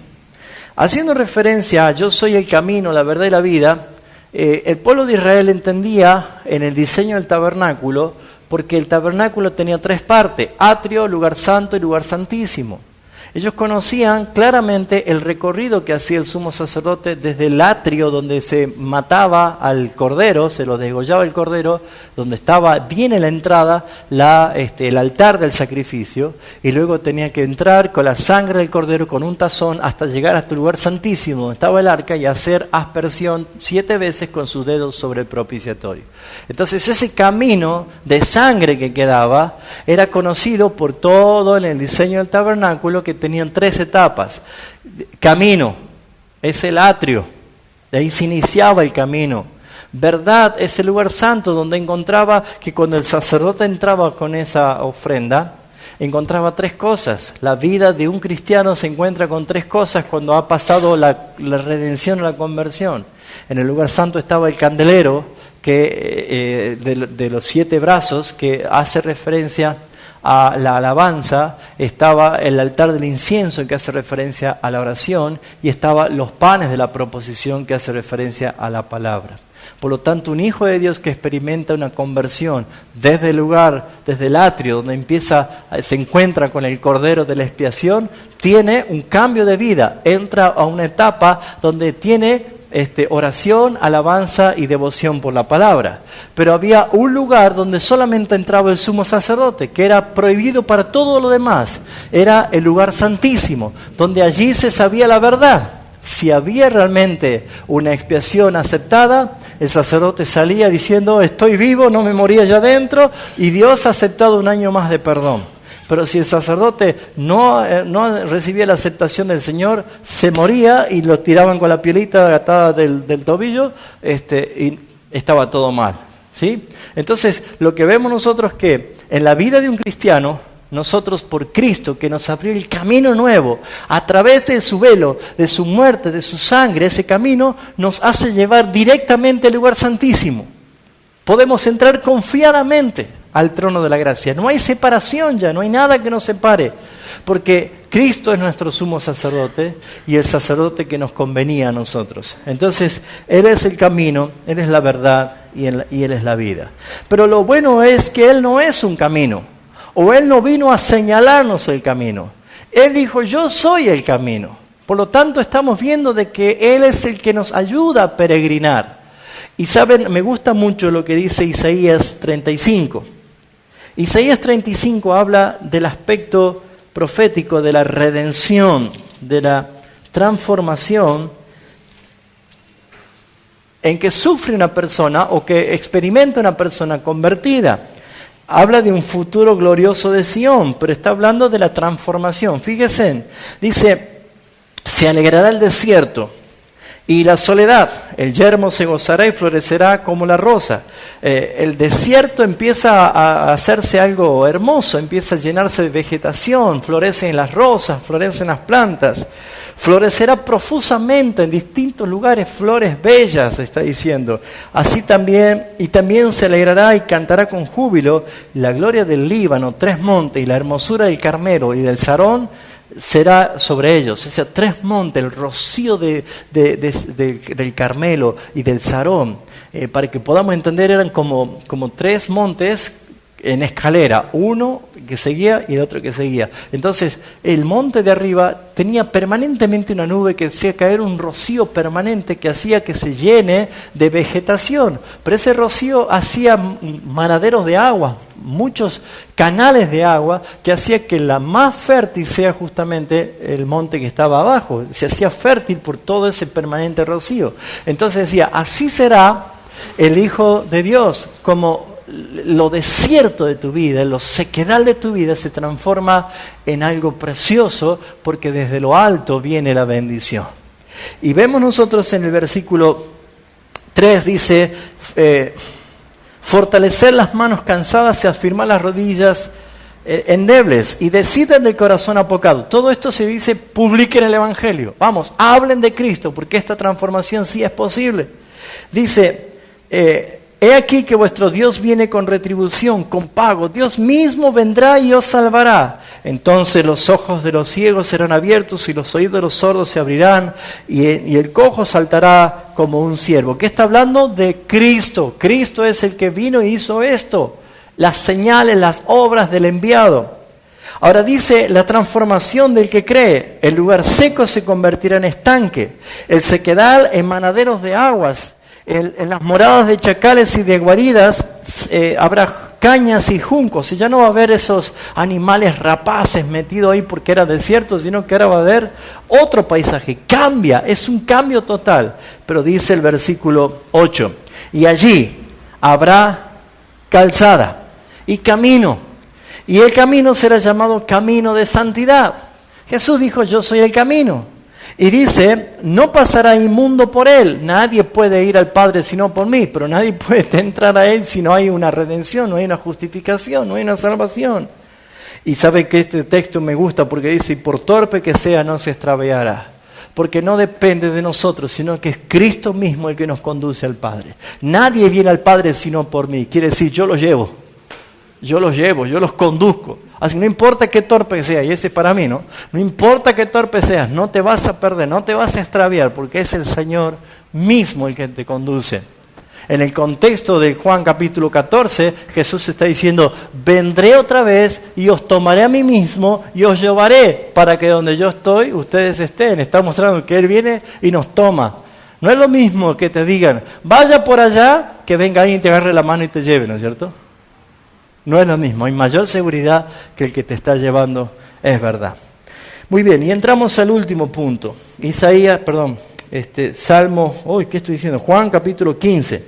Haciendo referencia a yo soy el camino, la verdad y la vida, el pueblo de Israel entendía en el diseño del tabernáculo, porque el tabernáculo tenía tres partes, atrio, lugar santo y lugar santísimo. Ellos conocían claramente el recorrido que hacía el sumo sacerdote desde el atrio donde se mataba al cordero, se lo degollaba el cordero, donde estaba bien en la entrada el altar del sacrificio, y luego tenía que entrar con la sangre del cordero con un tazón hasta llegar hasta el lugar santísimo donde estaba el arca y hacer aspersión 7 veces con sus dedos sobre el propiciatorio. Entonces ese camino de sangre que quedaba era conocido por todo en el diseño del tabernáculo, que tenían 3 etapas. Camino es el atrio, de ahí se iniciaba el camino. Verdad es el lugar santo, donde encontraba que cuando el sacerdote entraba con esa ofrenda, encontraba 3 cosas. La vida de un cristiano se encuentra con 3 cosas cuando ha pasado la redención o la conversión. En el lugar santo estaba el candelero de los 7 brazos, que hace referencia a la alabanza, estaba el altar del incienso, que hace referencia a la oración, y estaban los panes de la proposición, que hace referencia a la palabra. Por lo tanto, un hijo de Dios que experimenta una conversión desde el lugar, desde el atrio, donde se encuentra con el cordero de la expiación, tiene un cambio de vida, entra a una etapa donde tiene oración, alabanza y devoción por la palabra. Pero había un lugar donde solamente entraba el sumo sacerdote, que era prohibido para todo lo demás. Era el lugar santísimo, donde allí se sabía la verdad. Si había realmente una expiación aceptada, el sacerdote salía diciendo, estoy vivo, no me morí allá adentro, y Dios ha aceptado un año más de perdón. Pero si el sacerdote no recibía la aceptación del Señor, se moría y lo tiraban con la pielita atada del tobillo, y estaba todo mal, ¿sí? Entonces, lo que vemos nosotros es que en la vida de un cristiano, nosotros por Cristo, que nos abrió el camino nuevo, a través de su velo, de su muerte, de su sangre, ese camino nos hace llevar directamente al lugar santísimo. Podemos entrar confiadamente al trono de la gracia. No hay separación ya, no hay nada que nos separe, porque Cristo es nuestro sumo sacerdote y el sacerdote que nos convenía a nosotros. Entonces, Él es el camino, Él es la verdad y Él es la vida. Pero lo bueno es que Él no es un camino, o Él no vino a señalarnos el camino. Él dijo, yo soy el camino. Por lo tanto, estamos viendo de que Él es el que nos ayuda a peregrinar. Y saben, me gusta mucho lo que dice Isaías 35. Isaías 35 habla del aspecto profético de la redención de la transformación en que sufre una persona o que experimenta una persona convertida. Habla de un futuro glorioso de Sión, pero está hablando de la transformación. Fíjense, dice, se alegrará el desierto y la soledad, el yermo se gozará y florecerá como la rosa. El desierto empieza a hacerse algo hermoso, empieza a llenarse de vegetación, florecen las rosas, florecen las plantas. Florecerá profusamente en distintos lugares flores bellas, está diciendo. Así también, y también se alegrará y cantará con júbilo la gloria del Líbano, 3 montes, y la hermosura del Carmelo y del Sarón será sobre ellos. O sea, 3 montes, el rocío del Carmelo y del Sarón. Para que podamos entender, eran como 3 montes en escalera, uno que seguía y el otro que seguía. Entonces, el monte de arriba tenía permanentemente una nube que hacía caer un rocío permanente que hacía que se llene de vegetación. Pero ese rocío hacía manaderos de agua, muchos canales de agua, que hacía que la más fértil sea justamente el monte que estaba abajo. Se hacía fértil por todo ese permanente rocío. Entonces decía, así será el Hijo de Dios, como lo desierto de tu vida, lo sequedal de tu vida se transforma en algo precioso porque desde lo alto viene la bendición. Y vemos nosotros en el versículo 3 dice, fortalecer las manos cansadas y afirmar las rodillas endebles y decidan del corazón apocado. Todo esto se dice, publiquen el Evangelio. Vamos, hablen de Cristo porque esta transformación sí es posible. Dice, he aquí que vuestro Dios viene con retribución, con pago. Dios mismo vendrá y os salvará. Entonces los ojos de los ciegos serán abiertos y los oídos de los sordos se abrirán y el cojo saltará como un ciervo. ¿Qué está hablando? De Cristo. Cristo es el que vino y hizo esto. Las señales, las obras del enviado. Ahora dice la transformación del que cree. El lugar seco se convertirá en estanque. El sequedal en manaderos de aguas. En las moradas de chacales y de guaridas habrá cañas y juncos, y ya no va a haber esos animales rapaces metidos ahí porque era desierto, sino que ahora va a haber otro paisaje. Cambia, es un cambio total. Pero dice el versículo 8, y allí habrá calzada y camino, y el camino será llamado camino de santidad. Jesús dijo, yo soy el camino. Y dice, no pasará inmundo por él. Nadie puede ir al Padre sino por mí, pero nadie puede entrar a él si no hay una redención, no hay una justificación, no hay una salvación. Y sabe que este texto me gusta porque dice, por torpe que sea no se extraviará. Porque no depende de nosotros, sino que es Cristo mismo el que nos conduce al Padre. Nadie viene al Padre sino por mí. Quiere decir, yo los llevo, yo los conduzco. Así no importa qué torpe sea, y ese es para mí, ¿no? No importa qué torpe seas, no te vas a perder, no te vas a extraviar, porque es el Señor mismo el que te conduce. En el contexto de Juan capítulo 14, Jesús está diciendo, vendré otra vez y os tomaré a mí mismo y os llevaré para que donde yo estoy, ustedes estén. Está mostrando que Él viene y nos toma. No es lo mismo que te digan, vaya por allá, que venga alguien y te agarre la mano y te lleve, ¿no es cierto? No es lo mismo, hay mayor seguridad que el que te está llevando, es verdad. Muy bien, y entramos al último punto. Salmo, ¿qué estoy diciendo? Juan capítulo 15.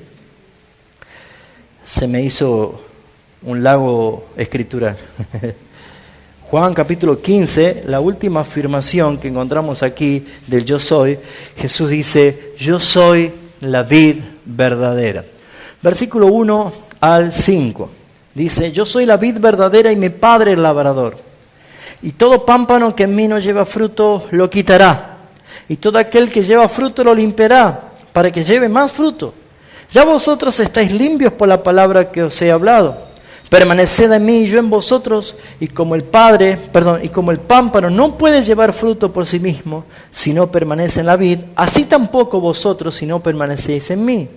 Se me hizo un lago escritural. Juan capítulo 15, la última afirmación que encontramos aquí del yo soy, Jesús dice, yo soy la vid verdadera. Versículo 1 al 5. Dice, yo soy la vid verdadera y mi Padre el labrador. Y todo pámpano que en mí no lleva fruto lo quitará. Y todo aquel que lleva fruto lo limpiará, para que lleve más fruto. Ya vosotros estáis limpios por la palabra que os he hablado. Permaneced en mí y yo en vosotros, y como el pámpano no puede llevar fruto por sí mismo, si no permanece en la vid, así tampoco vosotros si no permanecéis en mí.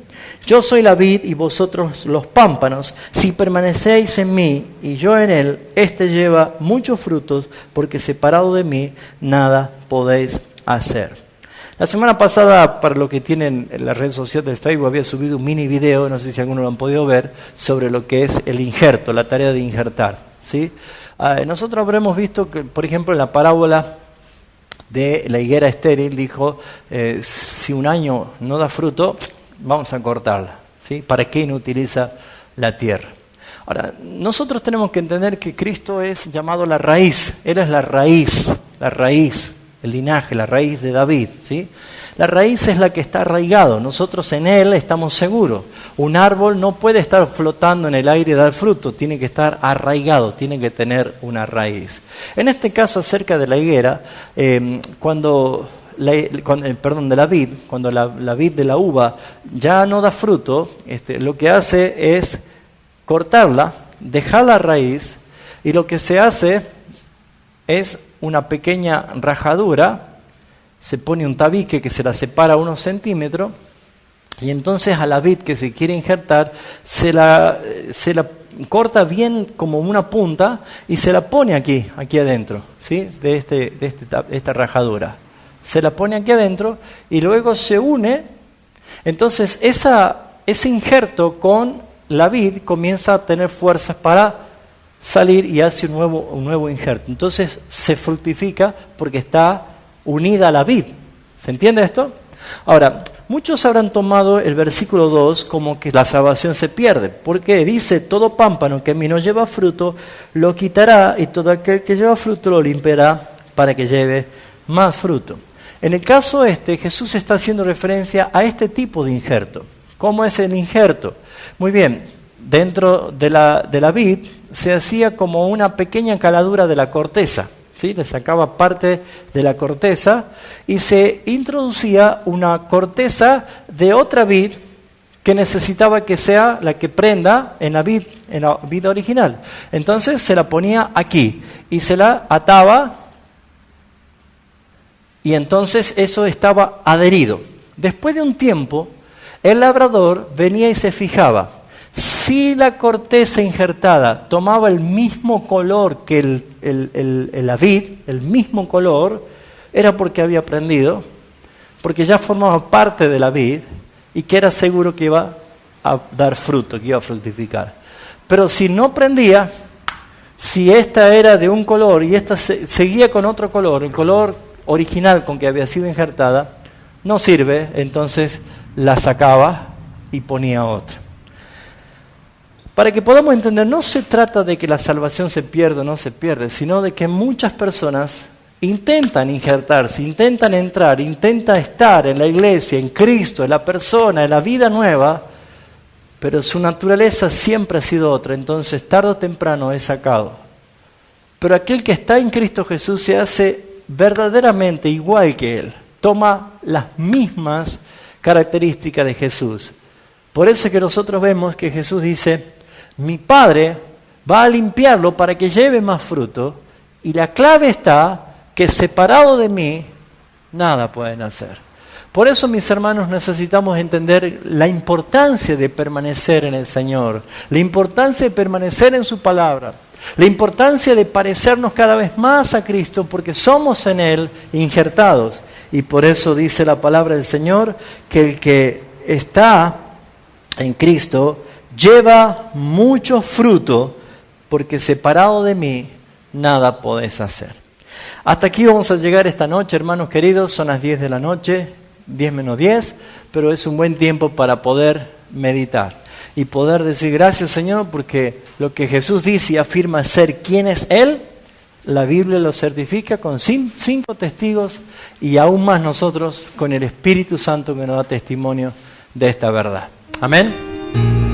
Yo soy la vid y vosotros los pámpanos. Si permanecéis en mí y yo en él, éste lleva muchos frutos, porque separado de mí nada podéis hacer. La semana pasada, para los que tienen la red social del Facebook, había subido un mini video, no sé si algunos lo han podido ver, sobre lo que es el injerto, la tarea de injertar, ¿sí? Nosotros habremos visto que, por ejemplo, en la parábola de la higuera estéril, dijo, si un año no da fruto, vamos a cortarla, ¿sí? ¿Para qué inutiliza la tierra? Ahora, nosotros tenemos que entender que Cristo es llamado la raíz. Él es la raíz, el linaje, la raíz de David, ¿sí? La raíz es la que está arraigado. Nosotros en Él estamos seguros. Un árbol no puede estar flotando en el aire y dar fruto. Tiene que estar arraigado, tiene que tener una raíz. En este caso, acerca de la higuera, de la vid, cuando la vid de la uva ya no da fruto, lo que hace es cortarla, dejar la raíz, y lo que se hace es una pequeña rajadura. Se pone un tabique que se la separa unos centímetros, y entonces a la vid que se quiere injertar se la corta bien como una punta y se la pone aquí adentro, ¿sí? de esta rajadura. Se la pone aquí adentro y luego se une. Entonces ese injerto con la vid comienza a tener fuerzas para salir y hace un nuevo injerto. Entonces se fructifica porque está unida a la vid. ¿Se entiende esto? Ahora, muchos habrán tomado el versículo 2 como que la salvación se pierde, porque dice, todo pámpano que a mí no lleva fruto, lo quitará, y todo aquel que lleva fruto lo limpiará para que lleve más fruto. En el caso Jesús está haciendo referencia a este tipo de injerto. ¿Cómo es el injerto? Muy bien, dentro de la vid se hacía como una pequeña caladura de la corteza, ¿sí? Le sacaba parte de la corteza y se introducía una corteza de otra vid que necesitaba que sea la que prenda en la vid original. Entonces se la ponía aquí y se la ataba, y entonces eso estaba adherido. Después de un tiempo, el labrador venía y se fijaba. Si la corteza injertada tomaba el mismo color que la vid, el mismo color, era porque había prendido, porque ya formaba parte de la vid y que era seguro que iba a dar fruto, que iba a fructificar. Pero si no prendía, si esta era de un color y esta seguía con otro color, el color original con que había sido injertada, no sirve, entonces la sacaba y ponía otra. Para que podamos entender, no se trata de que la salvación se pierda o no se pierde, sino de que muchas personas intentan injertarse, intentan entrar, intentan estar en la iglesia, en Cristo, en la persona, en la vida nueva, pero su naturaleza siempre ha sido otra, entonces tarde o temprano es sacado. Pero aquel que está en Cristo Jesús se hace verdaderamente igual que Él, toma las mismas características de Jesús. Por eso es que nosotros vemos que Jesús dice, mi Padre va a limpiarlo para que lleve más fruto, y la clave está que separado de mí, nada pueden hacer. Por eso, mis hermanos, necesitamos entender la importancia de permanecer en el Señor, la importancia de permanecer en su palabra, la importancia de parecernos cada vez más a Cristo, porque somos en Él injertados. Y por eso dice la palabra del Señor que el que está en Cristo lleva mucho fruto, porque separado de mí nada podés hacer. Hasta aquí vamos a llegar esta noche, hermanos queridos. Son las 10 de la noche, 10 menos 10, pero es un buen tiempo para poder meditar y poder decir gracias, Señor, porque lo que Jesús dice y afirma ser quién es Él, la Biblia lo certifica con 5 testigos, y aún más nosotros con el Espíritu Santo que nos da testimonio de esta verdad. Amén.